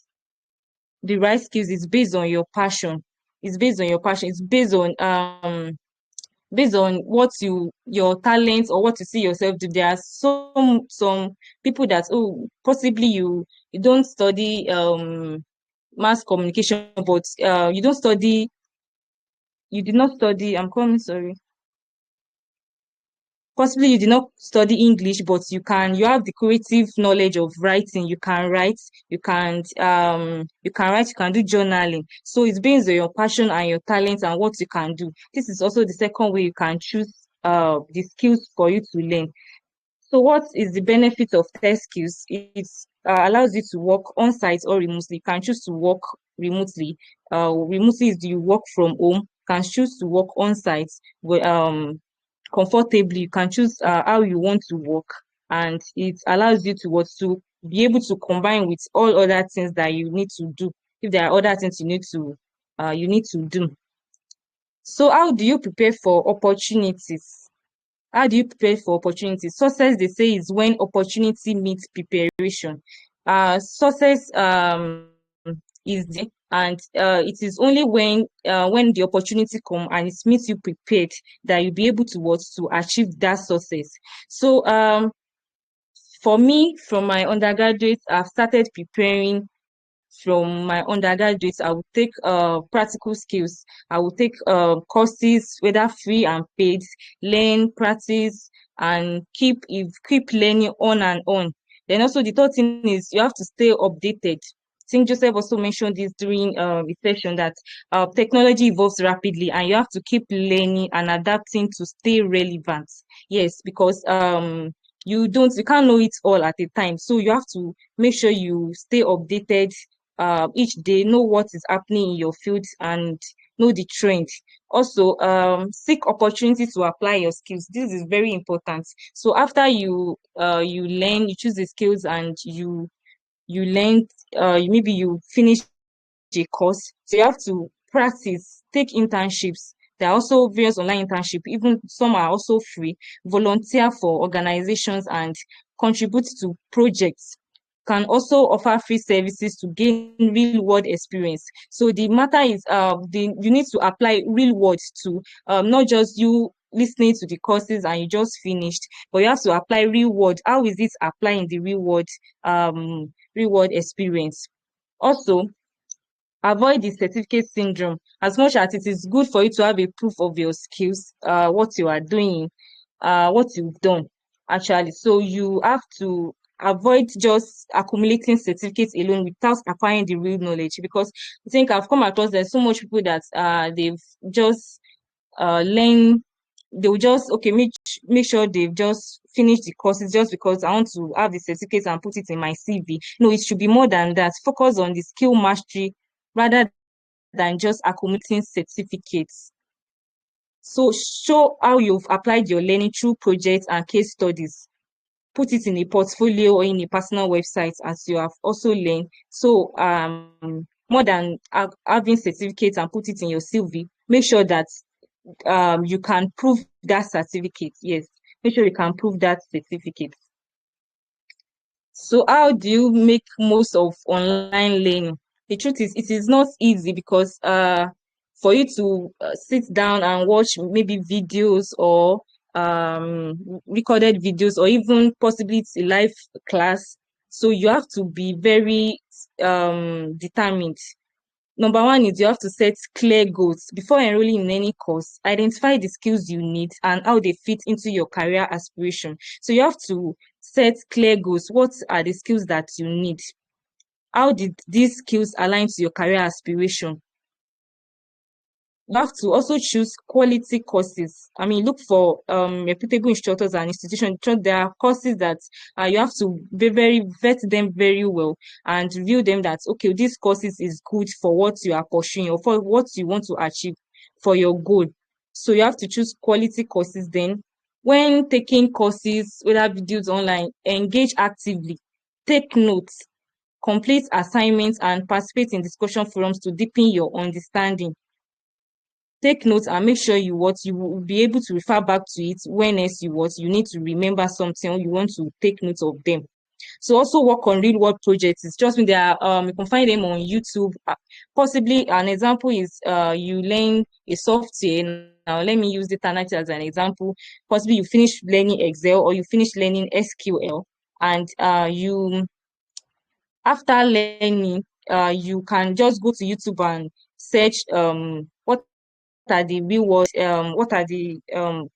the right skills is based on your passion. It's based on your passion. It's based on what your talents, or what you see yourself do. There are some people that possibly you don't study mass communication, but you did not study. I'm coming, sorry. Possibly you did not study English, but you have the creative knowledge of writing. You can write, you can write, you can do journaling. So it's based on your passion and your talents and what you can do. This is also the second way you can choose the skills for you to learn. So what is the benefit of test skills? It allows you to work on site or remotely. You can choose to work remotely. Remotely is you work from home. You can choose to work on site comfortably. You can choose how you want to work, and it allows you to be able to combine with all other things that you need to do, if there are other things you need to do. So how do you prepare for opportunities? How do you prepare for opportunities? Success, they say, is when opportunity meets preparation. Success is there, and it is only when the opportunity come and it meets you prepared that you'll be able to achieve that success. So for me, from my undergraduate, I've started preparing. From my undergraduate, I will take practical skills. I will take courses, whether free and paid, learn, practice, and keep learning on and on. Then also the third thing is you have to stay updated. I think Joseph also mentioned this during the session, that technology evolves rapidly and you have to keep learning and adapting to stay relevant. Yes, because you can't know it all at a time. So you have to make sure you stay updated each day, know what is happening in your field and know the trend. Also, seek opportunities to apply your skills. This is very important. So after you learn, you choose the skills, and you learn, maybe you finish a course, so you have to practice, take internships. There are also various online internships, even some are also free. Volunteer for organizations and contribute to projects. Can also offer free services to gain real world experience. So the matter is you need to apply real world to not just you listening to the courses and you just finished, but you have to apply real world. How is it applying the real world experience? Also, avoid the certificate syndrome. As much as it is good for you to have a proof of your skills, what you are doing, what you've done actually. So you have to avoid just accumulating certificates alone without acquiring the real knowledge, because I think I've come across there's so much people that they've just learn. They will just make sure they've just finished the courses just because I want to have the certificates and put it in my CV. No, it should be more than that. Focus on the skill mastery rather than just accumulating certificates. So show how you've applied your learning through projects and case studies. Put it in a portfolio or in a personal website as you have also learned. So more than having certificates and put it in your CV, make sure that you can prove that certificate. Yes, make sure you can prove that certificate. So how do you make most of online learning? The truth is, it is not easy because for you to sit down and watch maybe videos or recorded videos or even possibly it's a live class, so you have to be very determined. Number one is you have to set clear goals before enrolling in any course. Identify the skills you need and how they fit into your career aspiration. So you have to set clear goals. What are the skills that you need? How did these skills align to your career aspiration? You have to also choose quality courses. I mean, look for reputable instructors and institutions. There are courses that you have to vet them very well and review them that, okay, these courses is good for what you are pursuing or for what you want to achieve for your goal. So you have to choose quality courses. Then when taking courses, whether videos online, engage actively, take notes, complete assignments, and participate in discussion forums to deepen your understanding. Take notes and make sure you will be able to refer back to it when else you need to remember something or you want to take notes of them. So also work on real world projects. It's just when they are you can find them on YouTube. Possibly an example is you learn a software. Now let me use data analytics as an example. Possibly you finish learning Excel or you finish learning SQL, and you after learning you can just go to YouTube and search what are the real world what are the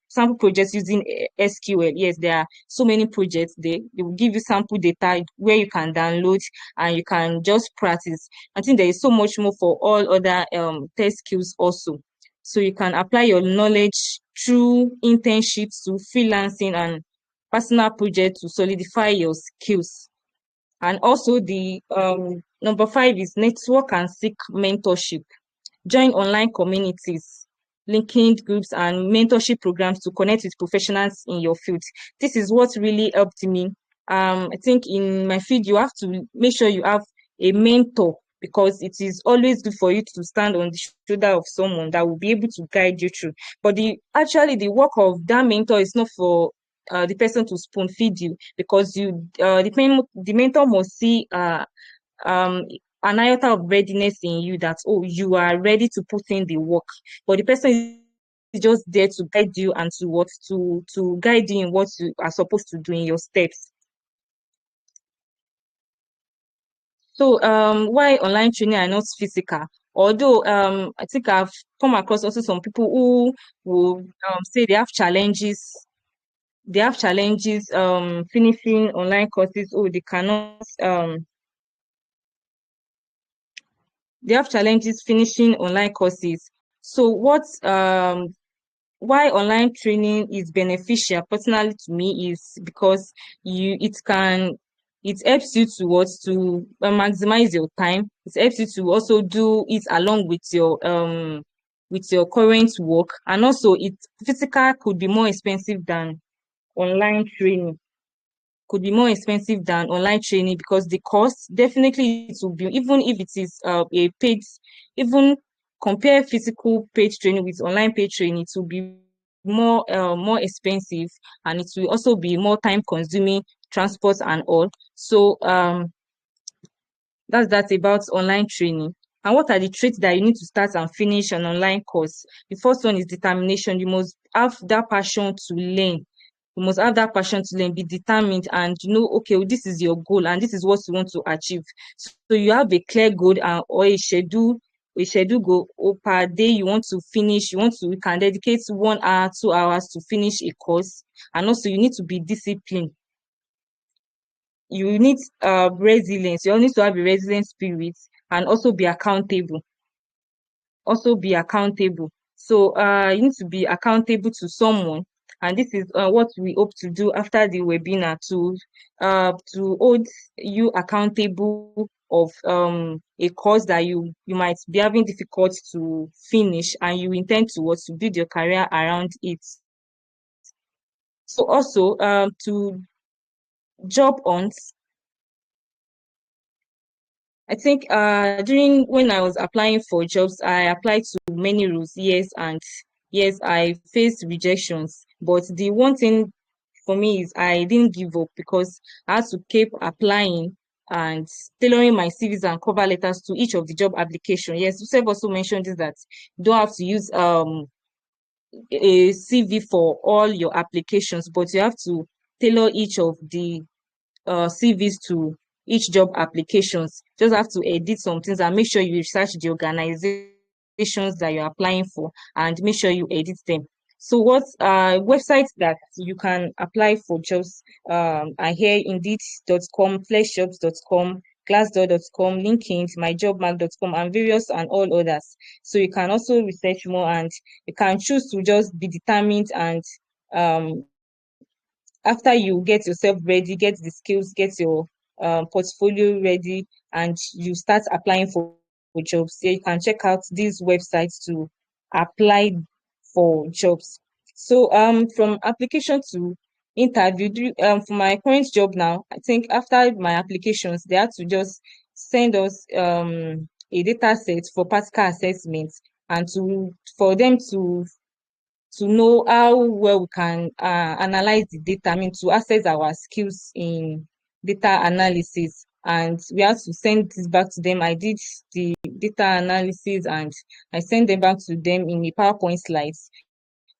sample projects using SQL. Yes, there are so many projects. They will give you sample data where you can download and you can just practice. I think there is so much more for all other test skills also. So you can apply your knowledge through internships to freelancing and personal projects to solidify your skills. And also the number 5 is network and seek mentorship. Join online communities, LinkedIn groups, and mentorship programs to connect with professionals in your field. This is what really helped me. I think in my field, you have to make sure you have a mentor because it is always good for you to stand on the shoulder of someone that will be able to guide you through. But the work of that mentor is not for the person to spoon feed you because the mentor must see an iota of readiness in you that, oh, you are ready to put in the work. But the person is just there to guide you and to guide you in what you are supposed to do in your steps. So why online training are not physical? Although I think I've come across also some people who will say they have challenges. They have challenges finishing online courses. Oh, they cannot they have challenges finishing online courses. So why online training is beneficial personally to me is because it helps you to maximize your time. It helps you to also do it along with your current work, and also physical could be more expensive than online training. Could be more expensive than online training because the cost definitely it will be, even if it is a paid, even compare physical paid training with online paid training, it will be more expensive, and it will also be more time consuming, transport and all. So that's about online training. And what are the traits that you need to start and finish an online course? The first one is determination. You must have that passion to learn. You must have that passion to learn, be determined, and okay, well, this is your goal and this is what you want to achieve. So you have a clear goal or a schedule goal per day you want to finish. You can dedicate 1 hour, 2 hours to finish a course. And also you need to be disciplined. You need resilience. You need to have a resilient spirit and also be accountable. So you need to be accountable to someone. And this is what we hope to do after the webinar to hold you accountable of a course that you might be having difficulty to finish, and you intend to build your career around it. So also to job hunts, I think during when I was applying for jobs, I applied to many roles, yes, and yes, I faced rejections. But the one thing for me is I didn't give up, because I had to keep applying and tailoring my CVs and cover letters to each of the job application. Yes, Yusuf also mentioned this, that you don't have to use a CV for all your applications, but you have to tailor each of the CVs to each job applications. Just have to edit some things and make sure you research the organizations that you're applying for and make sure you edit them. So what websites that you can apply for jobs are here: Indeed.com, Flexjobs.com, Glassdoor.com, LinkedIn, MyJobMark.com, and various and all others. So you can also research more, and you can choose to just be determined, and after you get yourself ready, get the skills, get your portfolio ready, and you start applying for jobs. Here you can check out these websites to apply for jobs. So from application to interview, for my current job now, I think after my applications, they had to just send us a data set for practical assessments, and for them to know how well we can analyze the data, to assess our skills in data analysis. And we have to send this back to them. I did the data analysis and I sent them back to them in a PowerPoint slides.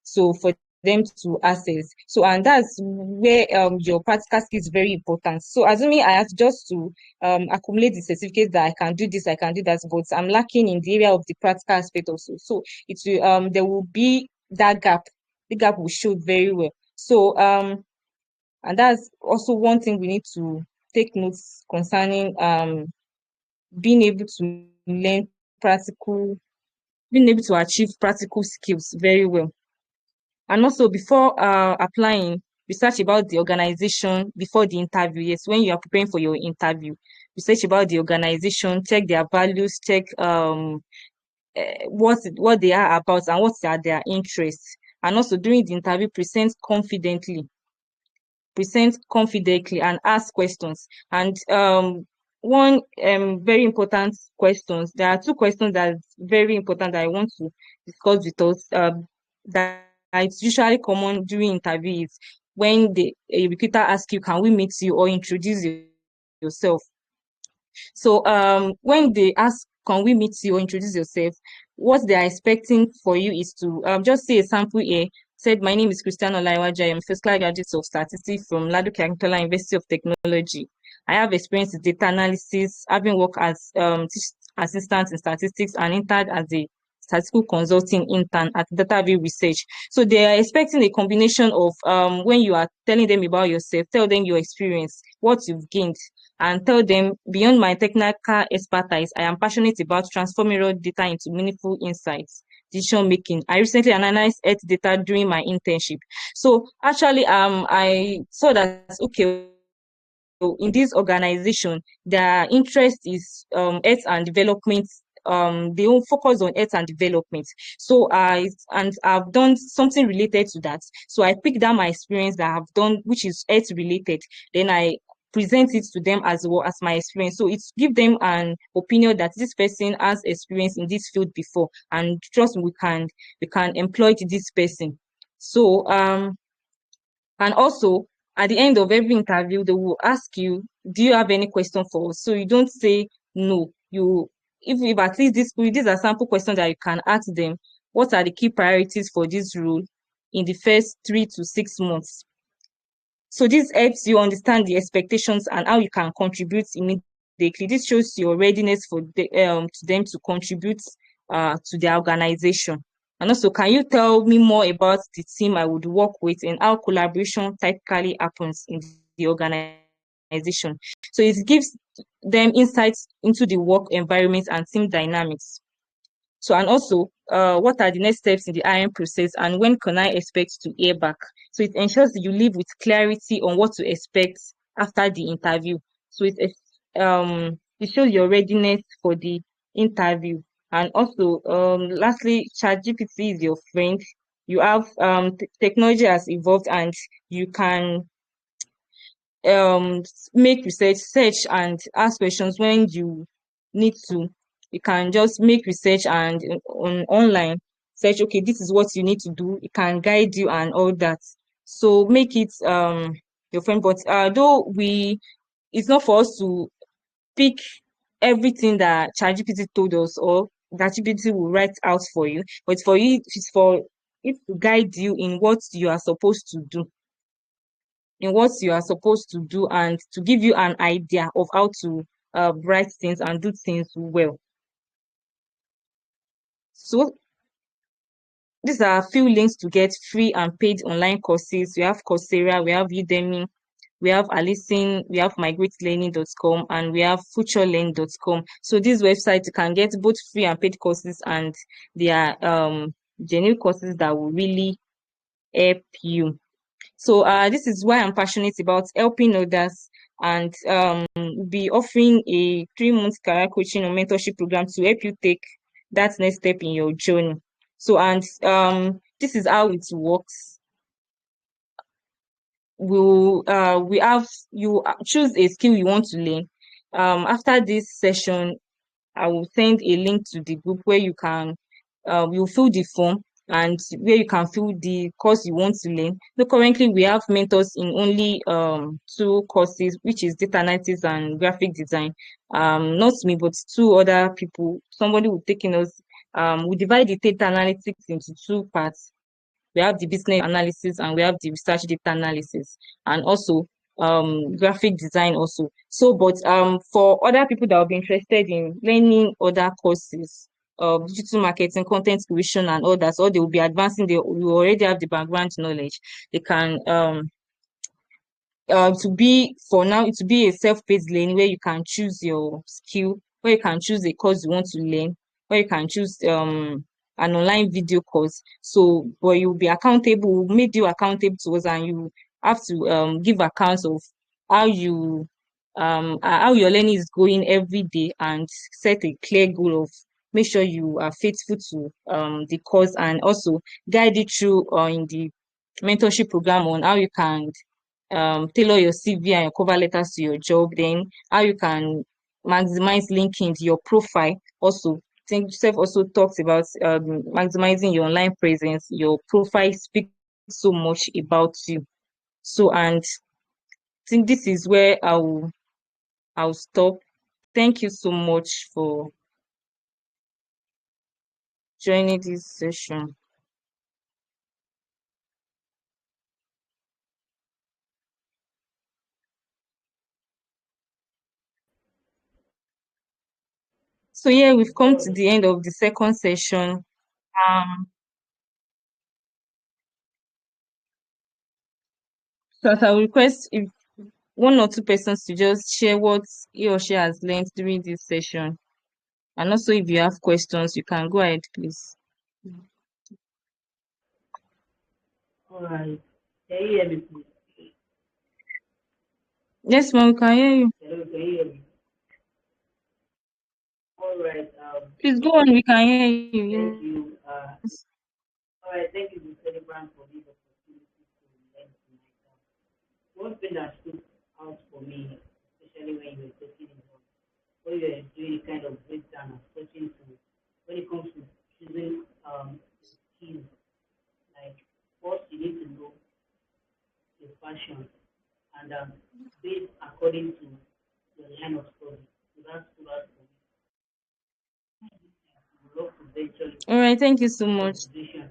So for them to access. So, and that's where your practical skill is very important. So assuming I have just to accumulate the certificate that I can do this, I can do that, but I'm lacking in the area of the practical aspect also. So it will there will be that gap. The gap will show very well. So and that's also one thing we need to take notes concerning being able to learn practical, being able to achieve practical skills very well. And also, before applying, research about the organization before the interview. Yes, when you are preparing for your interview, research about the organization, check their values, check what they are about and what are their interests. And also, during the interview, present confidently and ask questions. And one very important questions. There are two questions that very important that I want to discuss with us. That it's usually common during interviews when a recruiter asks you, "Can we meet you?" or introduce yourself. So when they ask, "Can we meet you?" or introduce yourself, what they are expecting for you is to just say a sample here. Said, "My name is Christiana Olaiwaja. I am first class graduate of statistics from Ladoke Akintola University of Technology. I have experience in data analysis, having worked as assistant in statistics and interned as a statistical consulting intern at DataView Research." So they are expecting a combination of when you are telling them about yourself, tell them your experience, what you've gained, and tell them, "Beyond my technical expertise, I am passionate about transforming raw data into meaningful insights, decision making. I recently analyzed Earth data during my internship." So actually, I saw that, okay, in this organization, their interest is Earth and development. They will focus on Earth and development. So I've done something related to that. So I picked down my experience that I've done, which is Earth related. Then I present it to them as well as my experience. So it's give them an opinion that this person has experience in this field before, and trust me, we can employ this person. So and also at the end of every interview, they will ask you, "Do you have any question for us?" So you don't say no. If at least these are sample questions that you can ask them. What are the key priorities for this role in the first 3 to 6 months? So this helps you understand the expectations and how you can contribute immediately. This shows your readiness for to them to contribute to their organization. And also, can you tell me more about the team I would work with and how collaboration typically happens in the organization? So it gives them insights into the work environment and team dynamics. So, and also, what are the next steps in the hiring process, and when can I expect to hear back? So it ensures that you leave with clarity on what to expect after the interview. So it shows your readiness for the interview. And also, lastly, ChatGPT is your friend. You have technology has evolved, and you can make research, search and ask questions when you need to. You can just make research and on online search, okay, this is what you need to do. It can guide you and all that. So make it your friend. But though it's not for us to pick everything that ChatGPT told us or that GPT will write out for you, but it's for it to guide you in what you are supposed to do, and to give you an idea of how to write things and do things well. So these are a few links to get free and paid online courses. We have Coursera, we have Udemy, we have Alison, we have migrate-learning.com, and we have futurelearn.com. So these websites, you can get both free and paid courses, and they are genuine courses that will really help you. So this is why I'm passionate about helping others, and be offering a 3-month career coaching or mentorship program to help you take that next step in your journey. So, and this is how it works. We have you choose a skill you want to learn. After this session, I will send a link to the group where you can you fill the form, and where you can fill the course you want to learn. So currently we have mentors in only 2 courses, which is data analytics and graphic design. Not me, but 2 other people. Somebody will taking us. We divide the data analytics into 2 parts. We have the business analysis and we have the research data analysis, and also graphic design also. So, but for other people that will be interested in learning other courses, digital marketing, content creation, and all that, or they will be advancing, they will already have the background knowledge. They can to be for now it will be a self-paced learning where you can choose your skill, where you can choose a course you want to learn, where you can choose an online video course. So but you'll be accountable, we'll make you accountable to us, and you have to give accounts of how you how your learning is going every day, and set a clear goal of make sure you are faithful to the course, and also guide you through in the mentorship program on how you can tailor your CV and your cover letters to your job, then how you can maximize linking to your profile. Also, I think Joseph also talks about maximizing your online presence. Your profile speaks so much about you. So, and I think this is where I'll stop. Thank you so much for joining this session. So yeah, we've come to the end of the second session. Um, so as I will request if 1 or 2 persons to just share what he or she has learned during this session. And also, if you have questions, you can go ahead, please. All right. Can you hear me, please? Yes, ma'am, we can hear you. Hello, can you hear me? All right. Please go on, we can hear you. Thank you. Yes. All right. Thank you, Mr. Telegram, for this opportunity to learn tonight. One thing that stood out for me, especially when you were talking about when you are doing a kind of breakdown and searching to when it comes to choosing skills, like first you need to know your passion and based according to your line of study. So that's what we love to venture All right, thank you so much. into.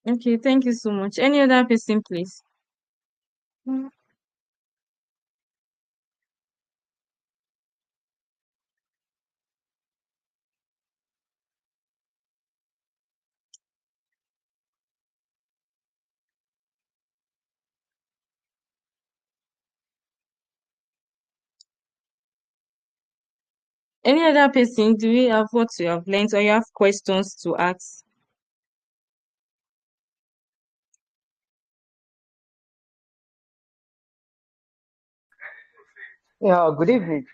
Okay, thank you so much. Any other person, please? Any other person, do we have what you have learned or you have questions to ask? Yeah, good evening.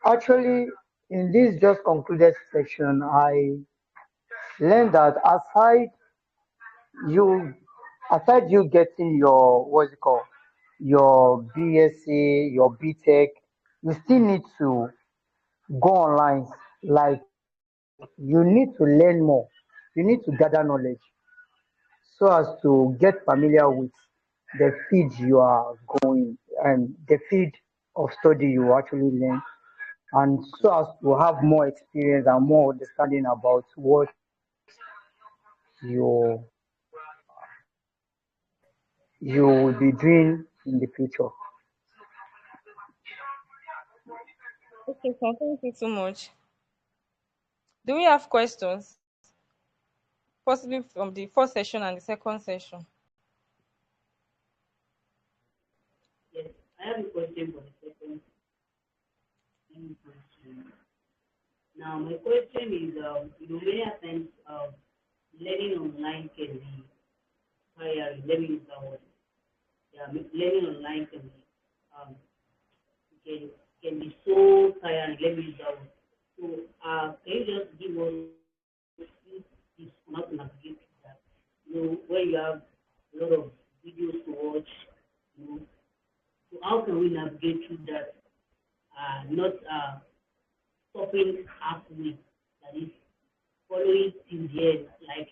Actually, in this just concluded section, I learned that you, aside you getting your what's it called, your BSc, your BTech, you still need to go online. Like you need to learn more. You need to gather knowledge so as to get familiar with the field you are going and the field of study you actually learn, and so as to have more experience and more understanding about what you you will be doing in the future. Okay, so thank you so much. Do we have questions? Possibly from the first session and the second session. Yes, I have a question for the second question. Now, my question is, many times learning online can be tiring. Let me use that word. Yeah, learning online um, can can be so tiring. Let me use that word. So, can you just give us few tips on how to navigate through that? When you have a lot of videos to watch, you know, so how can we navigate through that? Not stopping halfway. That is following till the end. Like,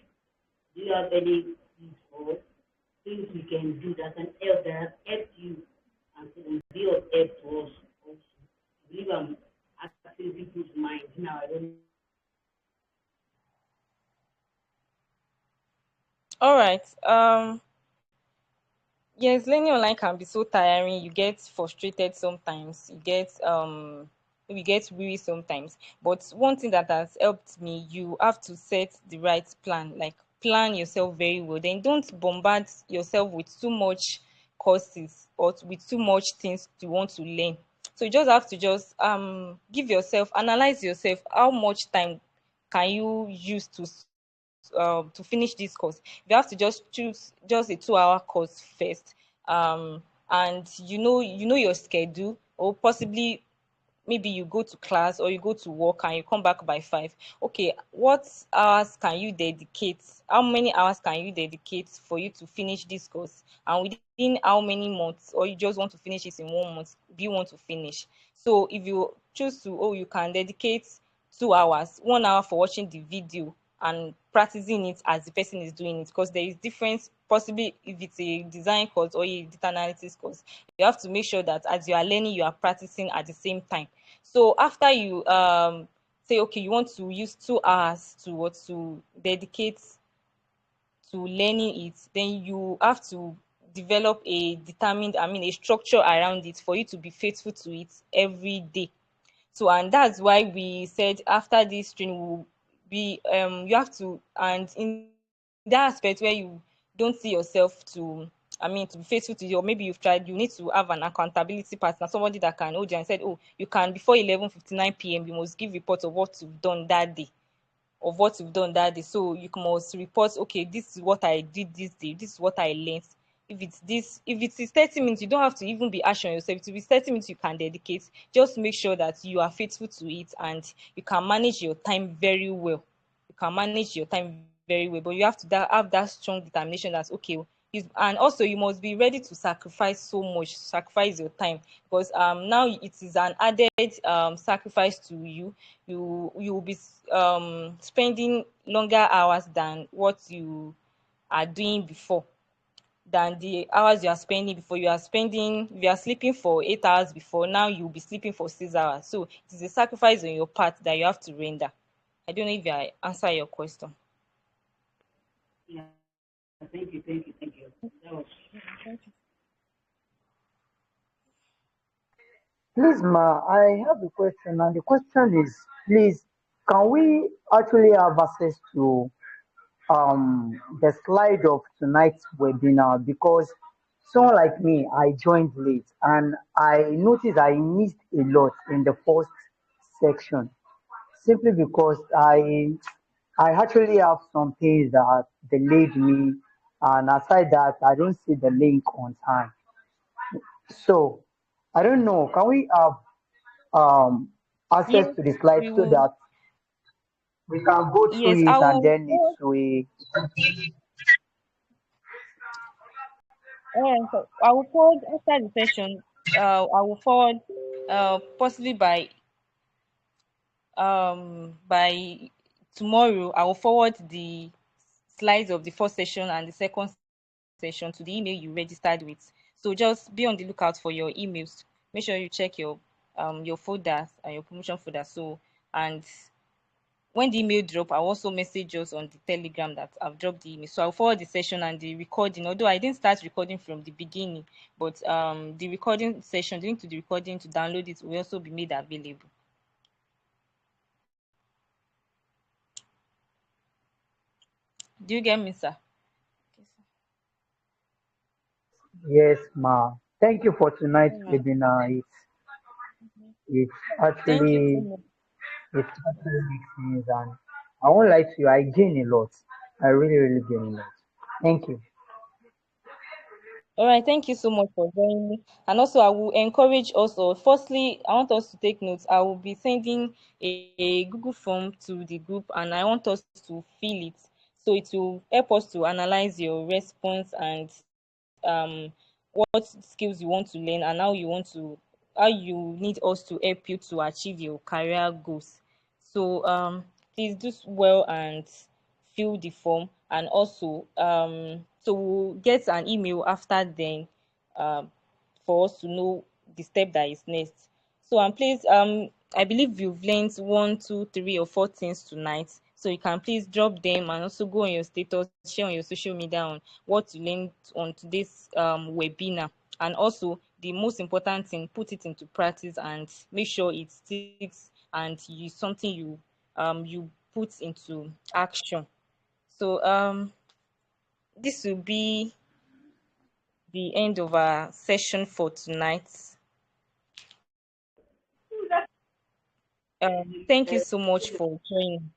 do you have any tips or things we can do that can help that have helped you and can be of help to us also? I believe I'm asking people's minds now. I don't. All right. Yes, learning online can be so tiring. You get frustrated sometimes. You get weary sometimes. But one thing that has helped me, you have to set the right plan. Like plan yourself very well. Then don't bombard yourself with too much courses or with too much things you want to learn. So you just have to just give yourself, analyze yourself, how much time can you use to finish this course. You have to just choose just a 2 hour course first, and you know your schedule, or possibly maybe you go to class or you go to work and you come back by 5. Okay, what hours can you dedicate, how many hours can you dedicate for you to finish this course, and within how many months, or you just want to finish it in 1 month, do you want to finish? So if you choose to, you can dedicate 2 hours, 1 hour for watching the video and practicing it as the person is doing it, because there is difference. Possibly if it's a design course or a data analytics course, you have to make sure that as you are learning you are practicing at the same time. So after you say okay, you want to use 2 hours to dedicate to learning it, then you have to develop a determined, a structure around it for you to be faithful to it every day. So, and that's why we said after this training will be you have to, and in that aspect where you don't see yourself to, to be faithful to you, or maybe you've tried, you need to have an accountability partner, somebody that can hold you and said, oh, you can, before 11:59 p.m. you must give report of what you've done that day, so you must report, okay, this is what I did this day, this is what I learned. If it is 30 minutes, you don't have to even be harsh on yourself. If it is 30 minutes you can dedicate, just make sure that you are faithful to it and you can manage your time very well. But you have to have that strong determination that okay, and also you must be ready to sacrifice so much, sacrifice your time, because now it is an added sacrifice to you. You will be spending longer hours than what you are doing before, than the hours you are spending before. If you are sleeping for 8 hours before, now you'll be sleeping for 6 hours. So it is a sacrifice on your part that you have to render. I don't know if I answer your question. Yeah, thank you. That was. Please, ma, I have a question, and the question is, please, can we actually have access to the slide of tonight's webinar? Because someone like me, I joined late and I noticed I missed a lot in the first section. simply because I actually have some things that delayed me, and aside that, I don't see the link on time. So I don't know. Can we have access Yes, to the slides we so will. that we can go Yes, through I it and will. then it's we. So I will forward after the session. I will forward, possibly by tomorrow. I will forward the slides of the first session and the second session to the email you registered with. So just be on the lookout for your emails. Make sure you check your folders and your promotion folder. So, and when the email drop, I'll also message us on the Telegram that I've dropped the email. So I'll forward the session and the recording. Although I didn't start recording from the beginning, but the recording session, the link to the recording to download it will also be made available. Do you get me, sir? Yes, ma. Thank you for tonight's All right. webinar. It's Thank you so actually much. it actually makes sense, and I won't lie to you, I gain a lot. I really, really gain a lot. Thank you. All right, thank you so much for joining me. And also, I will encourage also, firstly, I want us to take notes. I will be sending a Google form to the group and I want us to fill it. So it will help us to analyze your response and what skills you want to learn and how you need us to help you to achieve your career goals. So please do well and fill the form, and also so we'll get an email after then um for us to know the step that is next. So please, I believe you've learned one, two, three, or four things tonight. So you can please drop them and also go on your status, share on your social media on what you learned on today's webinar. And also the most important thing, put it into practice and make sure it sticks and you something you put into action. So this will be the end of our session for tonight. Thank you so much for joining.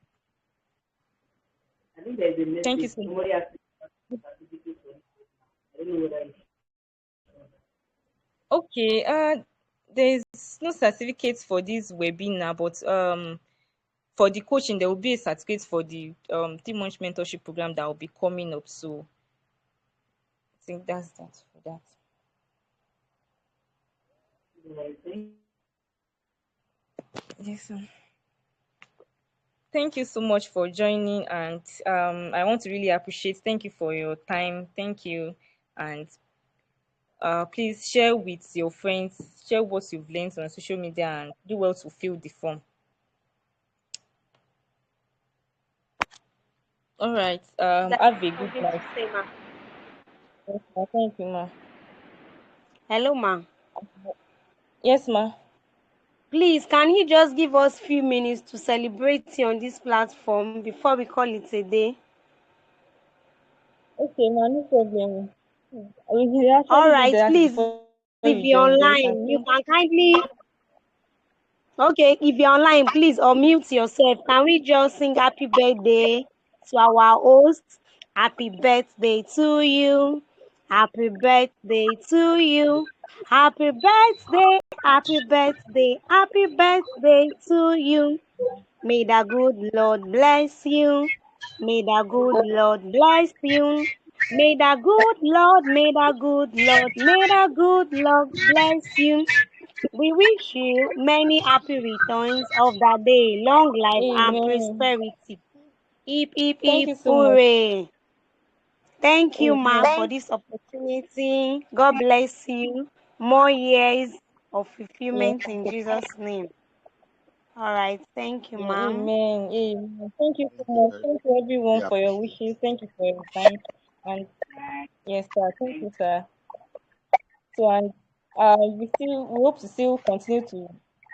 I think there's a Thank you message. so much. Somebody has to certificate for it. I don't know whether it's Okay, there's no certificates for this webinar, but for the coaching, there will be a certificate for the 3 month mentorship program that will be coming up. So I think that's that for that. right. Yes, sir. Thank you so much for joining, and I want to really appreciate. Thank you for your time. Thank you, and please share with your friends. Share what you've learned on social media, and do well to fill the form. All right. That Have a good something to night. say, ma. Yes, ma. Thank you, ma. Hello, ma. Yes, ma. Please, can you just give us few minutes to celebrate you on this platform before we call it a day? Okay, ma. No problem. We All actually did right, that please, before if you you're joined. Yes, and online, you can kindly. Okay, if you're online, please unmute yourself. Can we just sing happy birthday to our host? Happy birthday to you. Happy birthday to you. Happy birthday, happy birthday, happy birthday to you. May the good Lord bless you. May the good Lord bless you. May the good Lord, may the good Lord, may the good Lord bless you. We wish you many happy returns of the day, long life and amen. prosperity. Hip, hip, Thank hip, you so much. hooray. Thank you, ma, Amen. for this opportunity. God bless you. More years of Yes. fulfillment in Jesus' name. All right. Thank you, Yeah, ma'am. amen. Amen. Thank you so much. Thank you Really everyone for your appreciate. wishes. Thank you for your time. And yes, sir. Thank you, sir. So and we hope to still continue to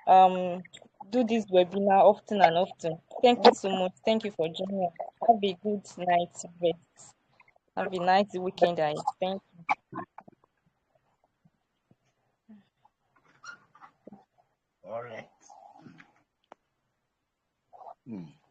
um do this webinar often and often. Thank you so much. Thank you for joining us. Have a good night rest. Have a nice weekend. I thank All right. Hmm.